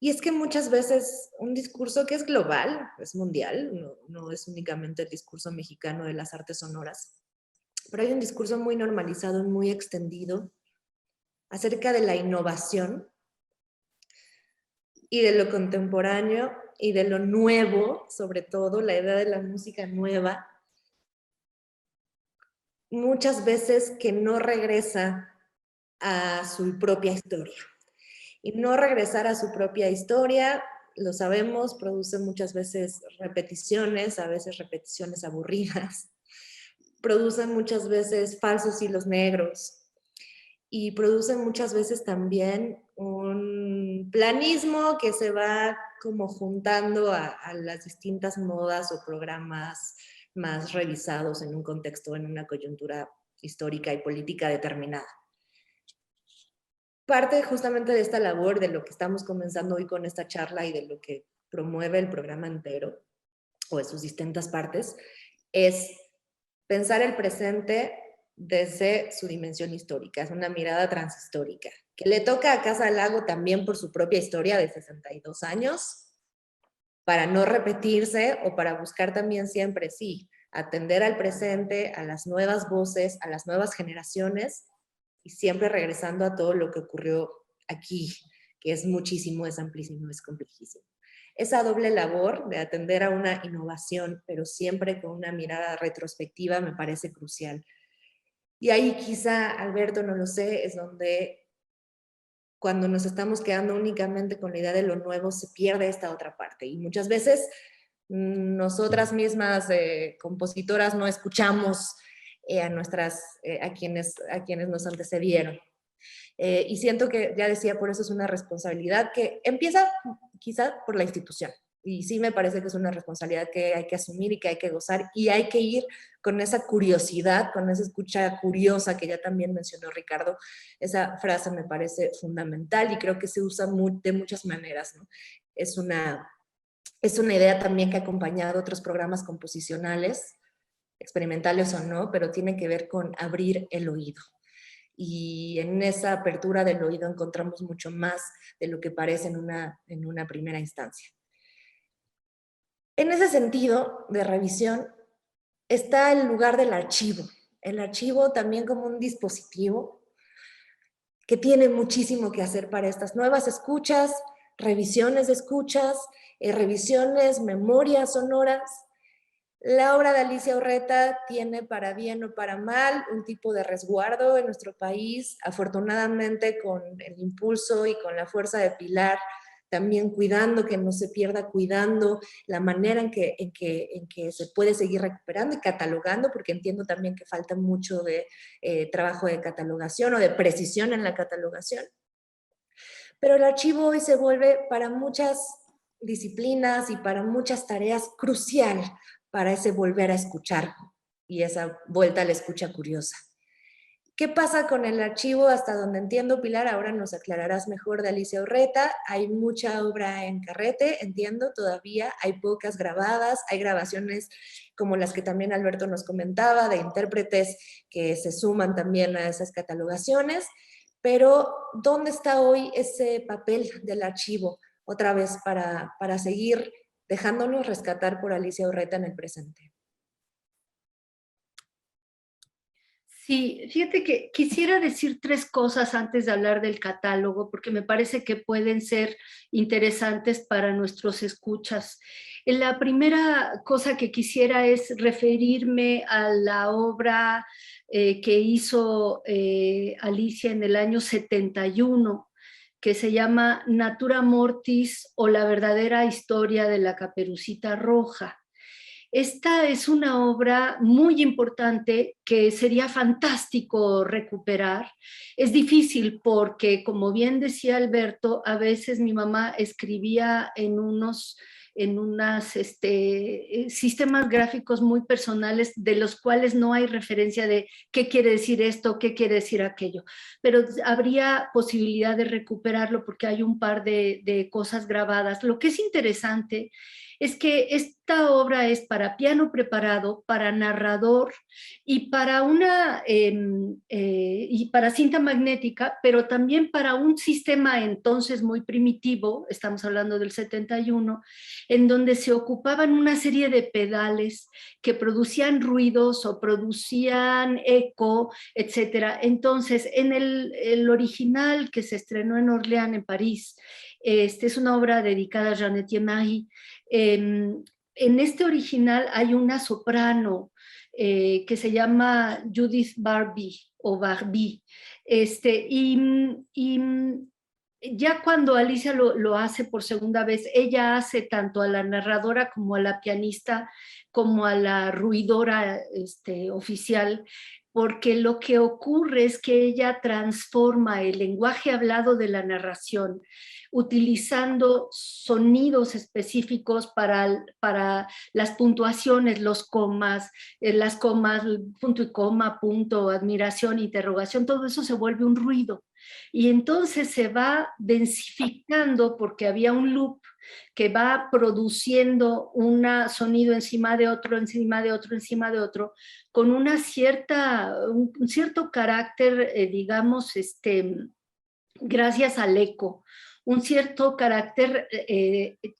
Y es que muchas veces un discurso que es global, es mundial, no es únicamente el discurso mexicano de las artes sonoras, pero hay un discurso muy normalizado y muy extendido acerca de la innovación y de lo contemporáneo y de lo nuevo, sobre todo la idea de la música nueva, muchas veces que no regresa a su propia historia. Y no regresar a su propia historia, lo sabemos, produce muchas veces repeticiones, a veces repeticiones aburridas, produce muchas veces falsos hilos negros y produce muchas veces también un planismo que se va como juntando a las distintas modas o programas más revisados en un contexto, en una coyuntura histórica y política determinada. Parte justamente de esta labor, de lo que estamos comenzando hoy con esta charla y de lo que promueve el programa entero, o de sus distintas partes, es pensar el presente desde su dimensión histórica. Es una mirada transhistórica, que le toca a Casa Lago también por su propia historia de 62 años, para no repetirse o para buscar también siempre, sí, atender al presente, a las nuevas voces, a las nuevas generaciones, y siempre regresando a todo lo que ocurrió aquí, que es muchísimo, es amplísimo, es complejísimo. Esa doble labor de atender a una innovación, pero siempre con una mirada retrospectiva, me parece crucial. Y ahí quizá, Alberto, no lo sé, es donde cuando nos estamos quedando únicamente con la idea de lo nuevo, se pierde esta otra parte. Y muchas veces nosotras mismas, compositoras, no escuchamos a quienes nos antecedieron. Y siento que, ya decía, por eso es una responsabilidad que empieza quizá por la institución. Y sí me parece que es una responsabilidad que hay que asumir y que hay que gozar, y hay que ir con esa curiosidad, con esa escucha curiosa que ya también mencionó Ricardo. Esa frase me parece fundamental y creo que se usa de muchas maneras, ¿no? Es una idea también que ha acompañado otros programas composicionales, experimentales o no, pero tiene que ver con abrir el oído. Y en esa apertura del oído encontramos mucho más de lo que parece en una primera instancia. En ese sentido de revisión está el lugar del archivo. El archivo también como un dispositivo que tiene muchísimo que hacer para estas nuevas escuchas, revisiones de escuchas, revisiones, memorias sonoras. La obra de Alicia Urreta tiene, para bien o para mal, un tipo de resguardo en nuestro país, afortunadamente con el impulso y con la fuerza de Pilar, también cuidando que no se pierda, cuidando la manera en que se puede seguir recuperando y catalogando, porque entiendo también que falta mucho de trabajo de catalogación o de precisión en la catalogación. Pero el archivo hoy se vuelve para muchas disciplinas y para muchas tareas crucial para ese volver a escuchar y esa vuelta a la escucha curiosa. ¿Qué pasa con el archivo? Hasta donde entiendo, Pilar, ahora nos aclararás mejor, de Alicia Urreta. Hay mucha obra en carrete, entiendo, todavía. Hay pocas grabadas, hay grabaciones como las que también Alberto nos comentaba, de intérpretes que se suman también a esas catalogaciones. Pero, ¿dónde está hoy ese papel del archivo? Otra vez, para seguir dejándonos rescatar por Alicia Urreta en el presente. Sí, fíjate que quisiera decir 3 cosas antes de hablar del catálogo, porque me parece que pueden ser interesantes para nuestros escuchas. La primera cosa que quisiera es referirme a la obra que hizo Alicia en el año 71, que se llama Natura Mortis, o la verdadera historia de la Caperucita Roja. Esta es una obra muy importante que sería fantástico recuperar. Es difícil porque, como bien decía Alberto, a veces mi mamá escribía en unos sistemas gráficos muy personales, de los cuales no hay referencia de qué quiere decir esto, qué quiere decir aquello. Pero habría posibilidad de recuperarlo porque hay un par de cosas grabadas. Lo que es interesante es que esta obra es para piano preparado, para narrador y para y para cinta magnética, pero también para un sistema entonces muy primitivo, estamos hablando del 71, en donde se ocupaban una serie de pedales que producían ruidos o producían eco, etc. Entonces, en el original que se estrenó en Orléans, en París, es una obra dedicada a Jeanette Yemery. En este original hay una soprano que se llama Judith Barbie o Barbie. Y ya cuando Alicia lo hace por segunda vez, ella hace tanto a la narradora como a la pianista, como a la ruidora oficial, porque lo que ocurre es que ella transforma el lenguaje hablado de la narración, utilizando sonidos específicos para las puntuaciones, los comas, las comas, punto y coma, punto, admiración, interrogación, todo eso se vuelve un ruido. Y entonces se va densificando porque había un loop que va produciendo un sonido encima de otro, encima de otro, encima de otro, con un cierto carácter, digamos, gracias al eco, un cierto carácter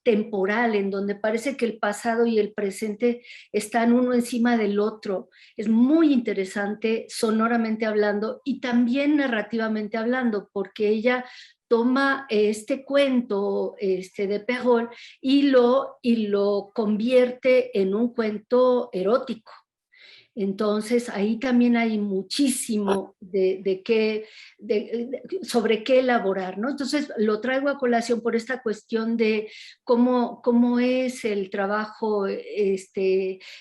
temporal, en donde parece que el pasado y el presente están uno encima del otro. Es muy interesante sonoramente hablando y también narrativamente hablando, porque ella toma este cuento de Perrault y lo convierte en un cuento erótico. Entonces, ahí también hay muchísimo sobre qué elaborar, ¿no? Entonces, lo traigo a colación por esta cuestión de cómo es el trabajo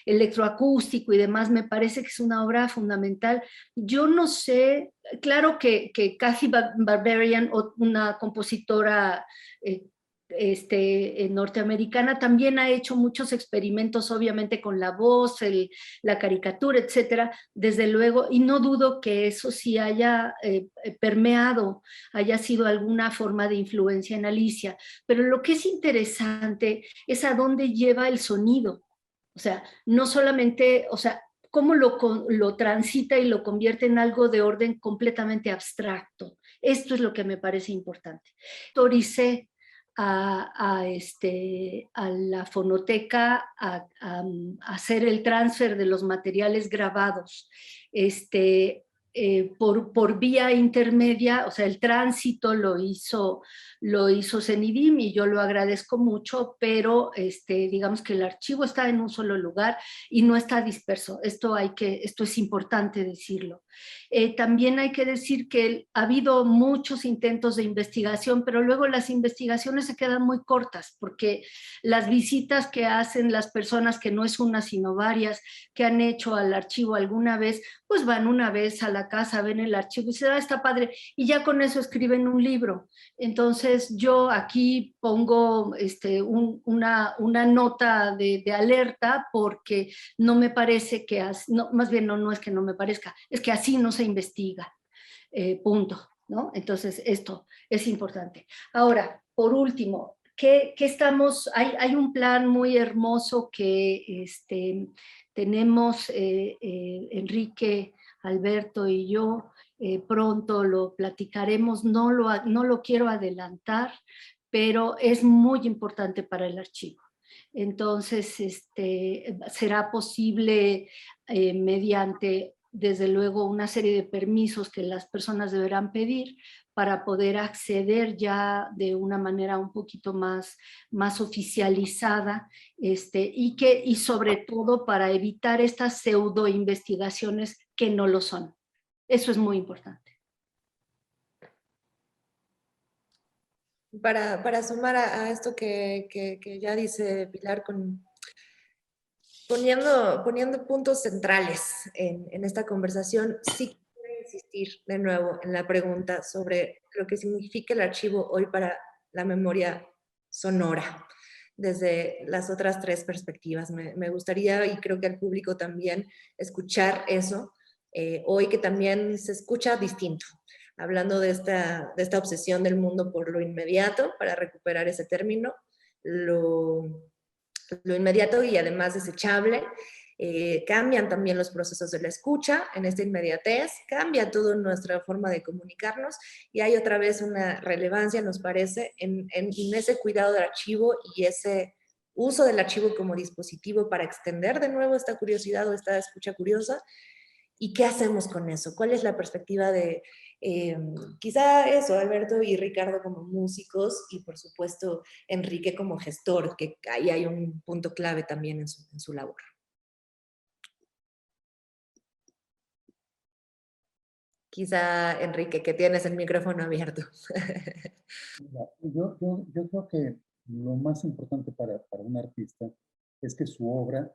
electroacústico y demás. Me parece que es una obra fundamental. Yo no sé, claro que Kathy Barbarian, una compositora norteamericana, también ha hecho muchos experimentos, obviamente, con la voz, la caricatura, etcétera, desde luego, y no dudo que eso sí haya permeado, haya sido alguna forma de influencia en Alicia, pero lo que es interesante es a dónde lleva el sonido, o sea, no solamente, o sea, cómo lo transita y lo convierte en algo de orden completamente abstracto. Esto es lo que me parece importante. Autoricé a la fonoteca a hacer el transfer de los materiales grabados por vía intermedia, o sea, el tránsito lo hizo CENIDIM y yo lo agradezco mucho, pero digamos que el archivo está en un solo lugar y no está disperso. Esto es importante decirlo. También hay que decir que ha habido muchos intentos de investigación, pero luego las investigaciones se quedan muy cortas, porque las visitas que hacen las personas, que no es una sino varias, que han hecho al archivo alguna vez, pues van una vez a la la casa, ven el archivo y dicen, está padre, y ya con eso escriben un libro. Entonces yo aquí pongo una nota de alerta porque no me parece que, no, más bien no es que no me parezca, es que así no se investiga, punto, ¿no? Entonces esto es importante. Ahora, por último, hay un plan muy hermoso que tenemos Enrique, Alberto y yo, pronto lo platicaremos, no lo quiero adelantar, pero es muy importante para el archivo. Entonces, será posible mediante, desde luego, una serie de permisos que las personas deberán pedir para poder acceder ya de una manera un poquito más oficializada, y sobre todo para evitar estas pseudo investigaciones que no lo son. Eso es muy importante. Para sumar a esto que ya dice Pilar, poniendo puntos centrales en esta conversación, sí quiero insistir de nuevo en la pregunta sobre lo que significa el archivo hoy para la memoria sonora, desde las otras tres perspectivas. Me gustaría, y creo que al público también, escuchar eso, hoy que también se escucha distinto, hablando de esta obsesión del mundo por lo inmediato, para recuperar ese término, lo inmediato y además desechable. Cambian también los procesos de la escucha en esta inmediatez, cambia toda nuestra forma de comunicarnos y hay otra vez una relevancia, nos parece, en ese cuidado del archivo y ese uso del archivo como dispositivo para extender de nuevo esta curiosidad o esta escucha curiosa. ¿Y qué hacemos con eso? ¿Cuál es la perspectiva de quizá eso, Alberto y Ricardo como músicos y por supuesto Enrique como gestor, que ahí hay un punto clave también en su labor? Quizá Enrique, que tienes el micrófono abierto. Yo creo que lo más importante para un artista es que su obra,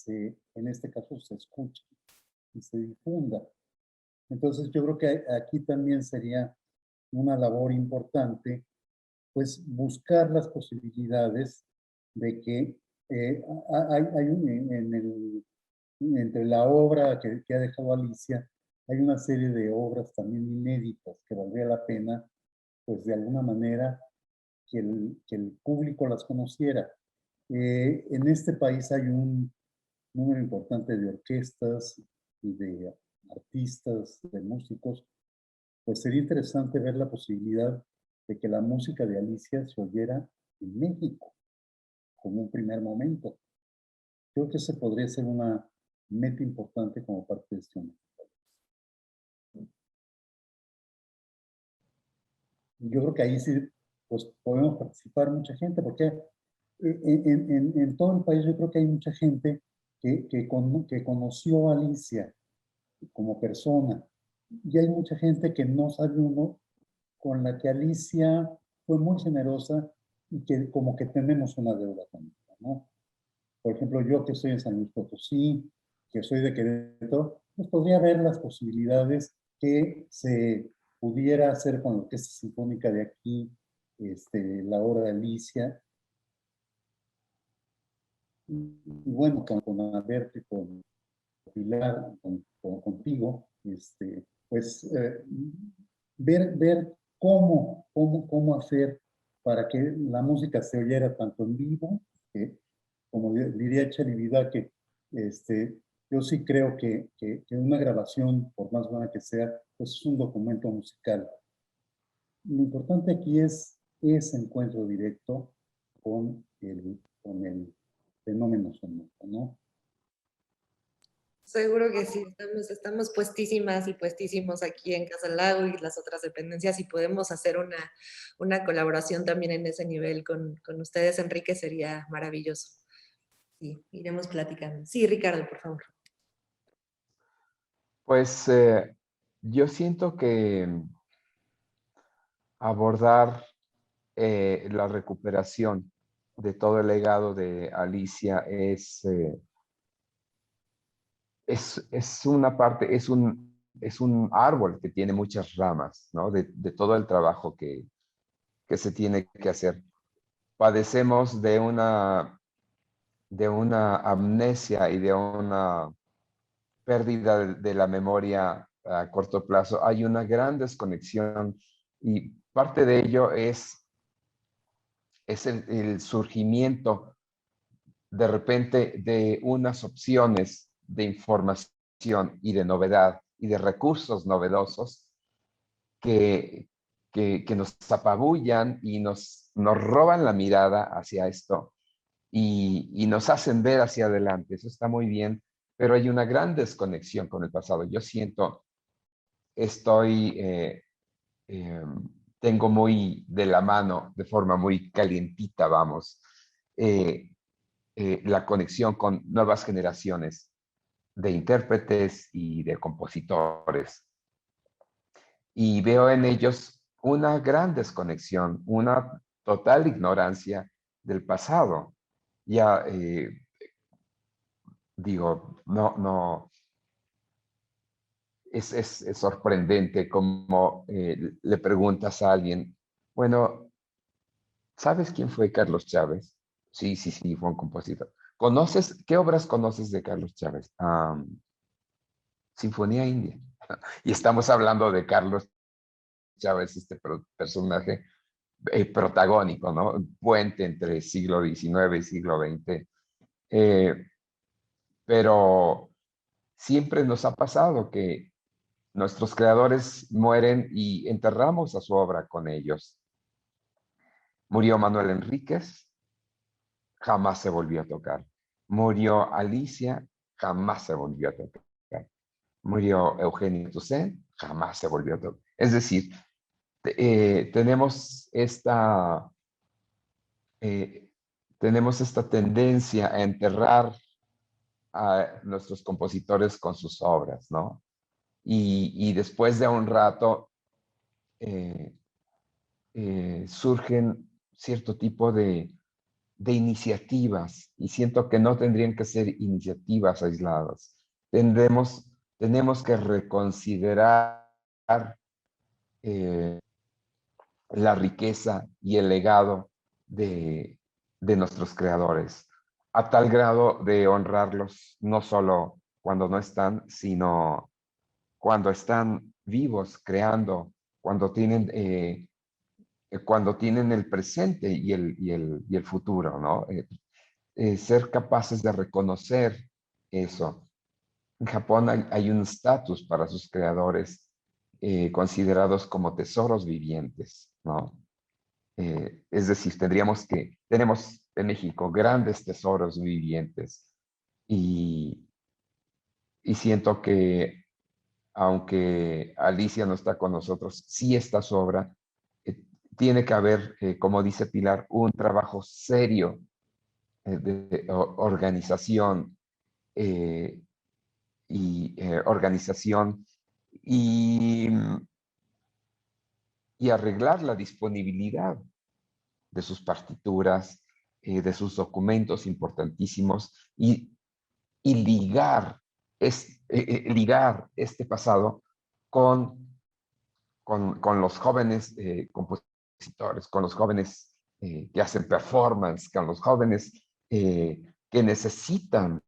en este caso, se escuche y se difunda. Entonces yo creo que aquí también sería una labor importante, pues buscar las posibilidades de que entre la obra que ha dejado Alicia, hay una serie de obras también inéditas que valdría la pena, pues de alguna manera, que el público las conociera. En este país hay un número importante de orquestas y de artistas, de músicos, pues sería interesante ver la posibilidad de que la música de Alicia se oyera en México, como un primer momento. Creo que ese podría ser una meta importante como parte de este momento. Yo creo que ahí sí pues, podemos participar mucha gente, porque en todo el país yo creo que hay mucha gente que conoció a Alicia como persona, y hay mucha gente que no sabe uno con la que Alicia fue muy generosa y que como que tenemos una deuda con ella, ¿no? Por ejemplo, yo que estoy en San Luis Potosí, que soy de Querétaro, pues podría ver las posibilidades que se pudiera hacer con la Orquesta Sinfónica de aquí, la obra de Alicia. Y bueno, con Alberto y con Pilar, contigo, pues ver cómo hacer para que la música se oyera tanto en vivo, como diría Chely Vida, que yo sí creo que una grabación, por más buena que sea, pues es un documento musical. Lo importante aquí es ese encuentro directo con el fenómeno sonoro, ¿no? Seguro que sí, estamos puestísimas y puestísimos aquí en Casa Lago y las otras dependencias y podemos hacer una colaboración también en ese nivel con ustedes, Enrique, sería maravilloso. Sí, iremos platicando. Sí, Ricardo, por favor. Pues yo siento que abordar la recuperación de todo el legado de Alicia es una parte, es un es un árbol que tiene muchas ramas, ¿no? De todo el trabajo que se tiene que hacer. Padecemos de una amnesia y de una pérdida de la memoria a corto plazo. Hay una gran desconexión y parte de ello es el surgimiento de repente de unas opciones de información y de novedad y de recursos novedosos que nos apabullan y nos roban la mirada hacia esto y nos hacen ver hacia adelante. Eso está muy bien, pero hay una gran desconexión con el pasado. Yo siento, tengo muy de la mano, de forma muy calientita, vamos, la conexión con nuevas generaciones de intérpretes y de compositores. Y veo en ellos una gran desconexión, una total ignorancia del pasado. Ya digo, no, es sorprendente como le preguntas a alguien, bueno, ¿sabes quién fue Carlos Chávez? Sí, fue un compositor. ¿Qué obras conoces de Carlos Chávez? Sinfonía India. Y estamos hablando de Carlos Chávez, este personaje protagónico, ¿no? Un puente entre siglo XIX y siglo XX. Pero siempre nos ha pasado que nuestros creadores mueren y enterramos a su obra con ellos. Murió Manuel Enríquez, jamás se volvió a tocar. Murió Alicia, jamás se volvió a tocar. Murió Eugenio Toussaint, jamás se volvió a tocar. Es decir, tenemos esta tendencia a enterrar a nuestros compositores con sus obras, ¿no? Y después de un rato surgen cierto tipo de iniciativas y siento que no tendrían que ser iniciativas aisladas. Tenemos que reconsiderar la riqueza y el legado de nuestros creadores, a tal grado de honrarlos no solo cuando no están, sino cuando están vivos, creando, cuando tienen el presente y el futuro, ¿no? Ser capaces de reconocer eso. En Japón hay un estatus para sus creadores considerados como tesoros vivientes, ¿no? Es decir, tenemos en México grandes tesoros vivientes y siento que aunque Alicia no está con nosotros, sí está su obra. Tiene que haber, como dice Pilar, un trabajo serio de organización organización y arreglar la disponibilidad de sus partituras, de sus documentos importantísimos y ligar este pasado con los jóvenes compositores, con los jóvenes que hacen performance, con los jóvenes que necesitan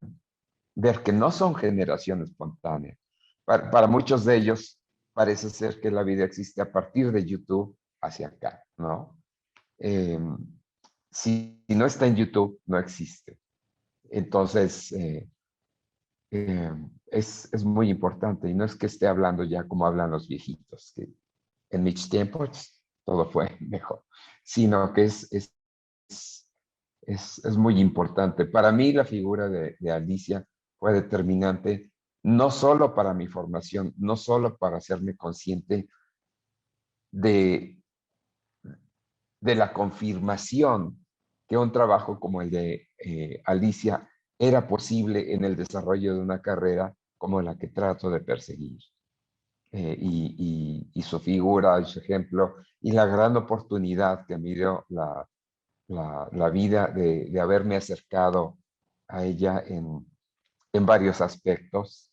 ver que no son generación espontánea. Para muchos de ellos parece ser que la vida existe a partir de YouTube hacia acá, ¿no? Si no está en YouTube, no existe. Entonces, es muy importante y no es que esté hablando ya como hablan los viejitos, que en mis tiempos todo fue mejor, sino que es muy importante. Para mí la figura de Alicia fue determinante, no solo para mi formación, no solo para hacerme consciente de la confirmación que un trabajo como el de Alicia era posible en el desarrollo de una carrera como la que trato de perseguir. Y su figura, y su ejemplo, y la gran oportunidad que me dio la vida de haberme acercado a ella en varios aspectos,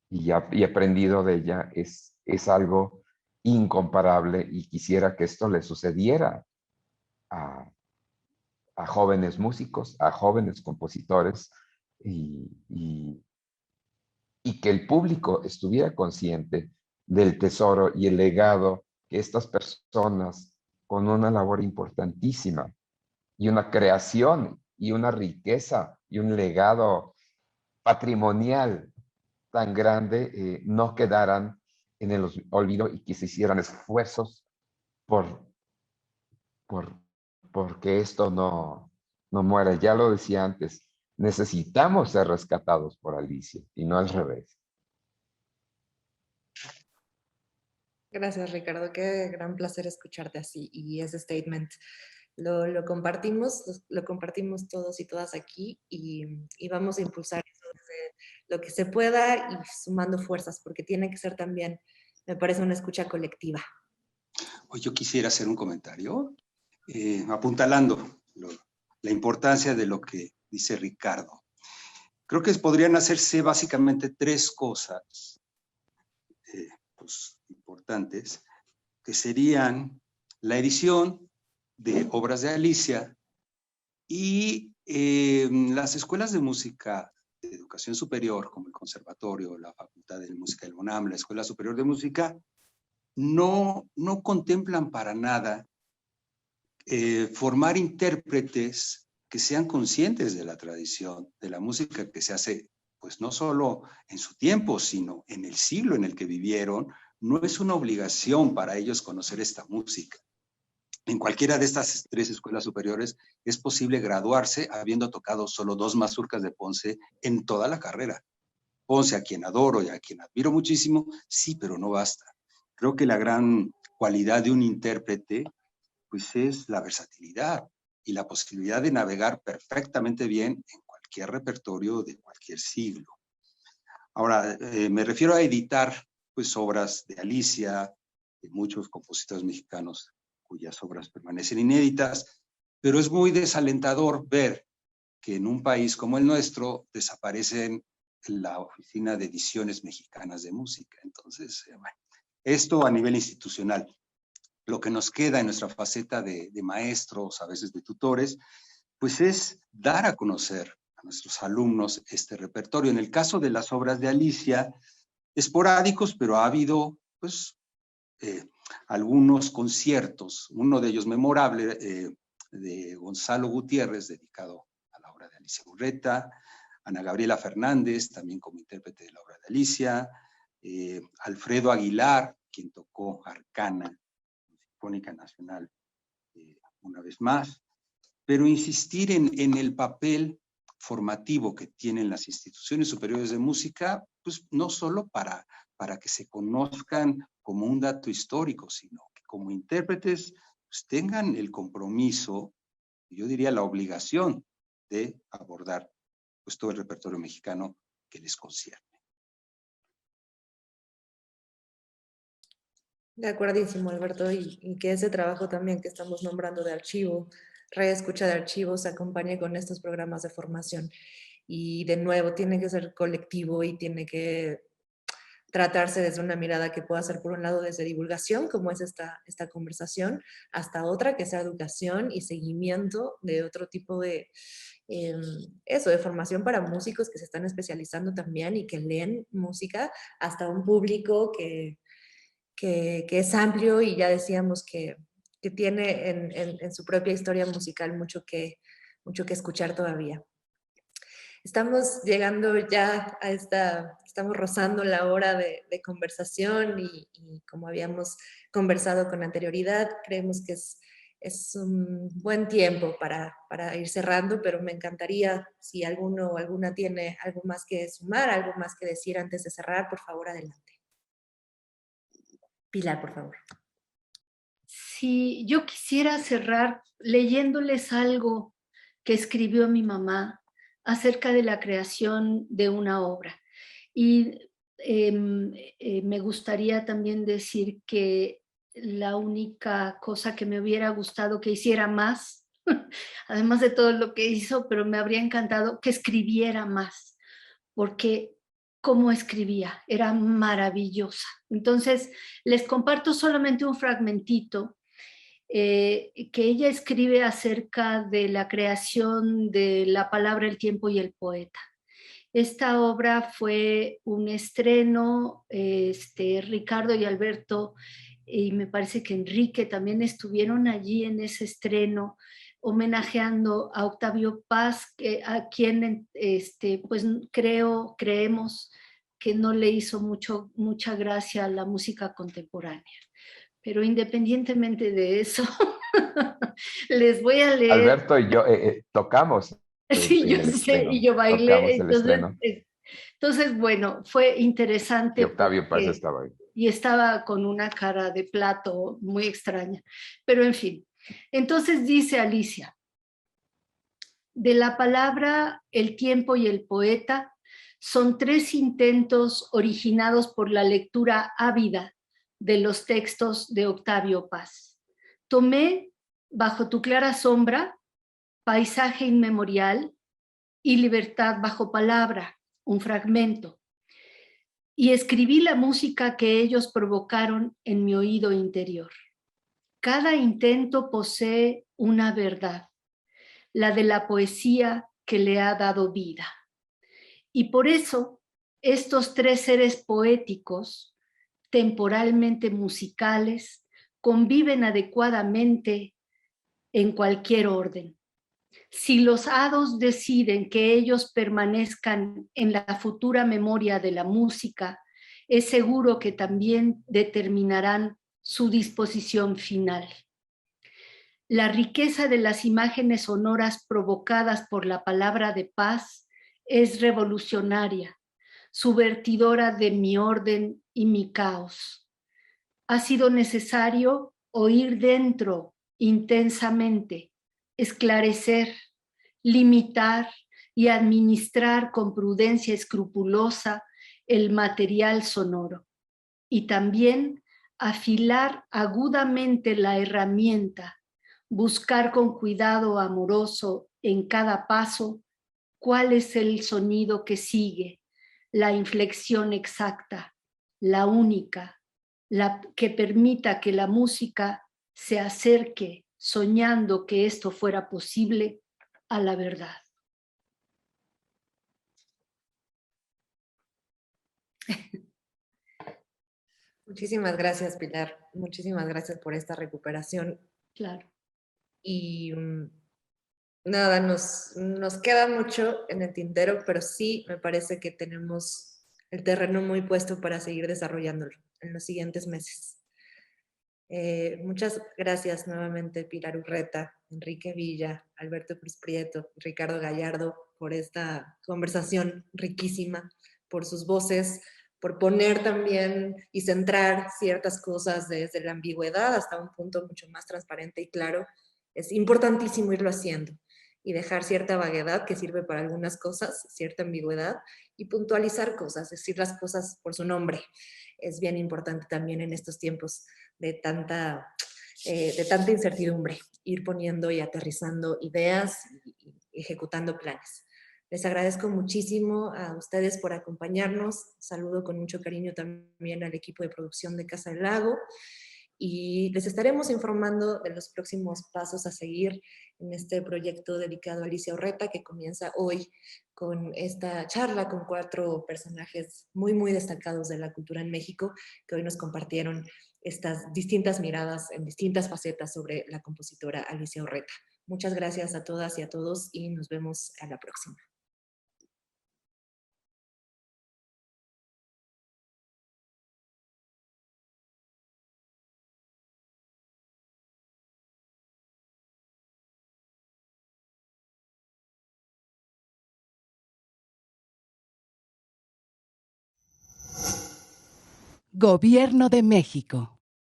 y aprendido de ella es algo incomparable y quisiera que esto le sucediera a, a jóvenes músicos, a jóvenes compositores y que el público estuviera consciente del tesoro y el legado que estas personas con una labor importantísima y una creación y una riqueza y un legado patrimonial tan grande no quedaran en el olvido y que se hicieran esfuerzos por, por porque esto no muera. Ya lo decía antes, necesitamos ser rescatados por Alicia y no al revés. Gracias, Ricardo. Qué gran placer escucharte así. Y ese statement lo compartimos todos y todas aquí y vamos a impulsar eso desde lo que se pueda y sumando fuerzas, porque tiene que ser también, me parece, una escucha colectiva. Hoy yo quisiera hacer un comentario, apuntalando la importancia de lo que dice Ricardo. Creo que podrían hacerse básicamente tres cosas pues, importantes, que serían la edición de obras de Alicia y las escuelas de música de educación superior, como el Conservatorio, la Facultad de Música del UNAM, la Escuela Superior de Música, no contemplan para nada formar intérpretes que sean conscientes de la tradición, de la música que se hace, pues no solo en su tiempo, sino en el siglo en el que vivieron. No es una obligación para ellos conocer esta música. En cualquiera de estas tres escuelas superiores es posible graduarse habiendo tocado solo 2 mazurcas de Ponce en toda la carrera. Ponce, a quien adoro y a quien admiro muchísimo, sí, pero no basta. Creo que la gran cualidad de un intérprete pues es la versatilidad y la posibilidad de navegar perfectamente bien en cualquier repertorio de cualquier siglo. Ahora, me refiero a editar pues obras de Alicia, de muchos compositores mexicanos cuyas obras permanecen inéditas, pero es muy desalentador ver que en un país como el nuestro desaparecen la Oficina de Ediciones Mexicanas de Música. Entonces, bueno, esto a nivel institucional. Lo que nos queda en nuestra faceta de maestros, a veces de tutores, pues es dar a conocer a nuestros alumnos este repertorio. En el caso de las obras de Alicia, esporádicos, pero ha habido pues algunos conciertos, uno de ellos memorable, de Gonzalo Gutiérrez, dedicado a la obra de Alicia Urreta, Ana Gabriela Fernández, también como intérprete de la obra de Alicia, Alfredo Aguilar, quien tocó Arcana, Sinfónica Nacional, una vez más, pero insistir en el papel formativo que tienen las instituciones superiores de música, pues no solo para que se conozcan como un dato histórico, sino que como intérpretes pues tengan el compromiso, yo diría la obligación de abordar pues todo el repertorio mexicano que les concierne. De acuerdísimo, Alberto, y que ese trabajo también que estamos nombrando de archivo, reescucha de archivos, se acompañe con estos programas de formación. Y de nuevo, tiene que ser colectivo y tiene que tratarse desde una mirada que pueda ser, por un lado, desde divulgación, como es esta conversación, hasta otra que sea educación y seguimiento de otro tipo de, de formación para músicos que se están especializando también y que leen música, hasta un público que es amplio y ya decíamos que tiene en su propia historia musical mucho que escuchar todavía. Estamos llegando ya a estamos rozando la hora de conversación y como habíamos conversado con anterioridad, creemos que es un buen tiempo para ir cerrando, pero me encantaría, si alguno o alguna tiene algo más que sumar, algo más que decir antes de cerrar, por favor, adelante. Pilar, por favor. Sí, yo quisiera cerrar leyéndoles algo que escribió mi mamá acerca de la creación de una obra. Y me gustaría también decir que la única cosa que me hubiera gustado que hiciera más, además de todo lo que hizo, pero me habría encantado que escribiera más, porque cómo escribía, era maravillosa. Entonces, les comparto solamente un fragmentito que ella escribe acerca de la creación de la palabra, el tiempo y el poeta. Esta obra fue un estreno, Ricardo y Alberto, y me parece que Enrique también estuvieron allí en ese estreno, homenajeando a Octavio Paz, a quien pues creemos que no le hizo mucha gracia a la música contemporánea. Pero independientemente de eso, les voy a leer. Alberto y yo tocamos Sí, yo en el sé, estreno. y yo bailé, Tocamos el estreno. entonces, bueno, fue Y interesante Octavio Paz porque, estaba ahí. y estaba con una cara de plato muy extraña, pero en fin. Entonces dice Alicia, de la palabra, el tiempo y el poeta son 3 intentos originados por la lectura ávida de los textos de Octavio Paz. Tomé, bajo tu clara sombra, paisaje inmemorial y libertad bajo palabra, un fragmento, y escribí la música que ellos provocaron en mi oído interior. Cada intento posee una verdad, la de la poesía que le ha dado vida. Y por eso estos 3 seres poéticos, temporalmente musicales, conviven adecuadamente en cualquier orden. Si los hados deciden que ellos permanezcan en la futura memoria de la música, es seguro que también determinarán su disposición final. La riqueza de las imágenes sonoras provocadas por la palabra de paz es revolucionaria, subvertidora de mi orden y mi caos. Ha sido necesario oír dentro intensamente, esclarecer, limitar y administrar con prudencia escrupulosa el material sonoro y también afilar agudamente la herramienta, buscar con cuidado amoroso en cada paso cuál es el sonido que sigue, la inflexión exacta, la única, la que permita que la música se acerque, soñando que esto fuera posible, a la verdad. Muchísimas gracias, Pilar. Muchísimas gracias por esta recuperación. Claro. Y nada, nos queda mucho en el tintero, pero sí me parece que tenemos el terreno muy puesto para seguir desarrollándolo en los siguientes meses. Muchas gracias nuevamente, Pilar Urreta, Enrique Villa, Alberto Cruz Prieto, Ricardo Gallardo, por esta conversación riquísima, por sus voces, por poner también y centrar ciertas cosas desde la ambigüedad hasta un punto mucho más transparente y claro. Es importantísimo irlo haciendo y dejar cierta vaguedad que sirve para algunas cosas, cierta ambigüedad, y puntualizar cosas, decir las cosas por su nombre. Es bien importante también en estos tiempos de tanta incertidumbre, ir poniendo y aterrizando ideas y ejecutando planes. Les agradezco muchísimo a ustedes por acompañarnos. Saludo con mucho cariño también al equipo de producción de Casa del Lago y les estaremos informando de los próximos pasos a seguir en este proyecto dedicado a Alicia Urreta, que comienza hoy con esta charla con 4 personajes muy, muy destacados de la cultura en México, que hoy nos compartieron estas distintas miradas en distintas facetas sobre la compositora Alicia Urreta. Muchas gracias a todas y a todos y nos vemos a la próxima. Gobierno de México.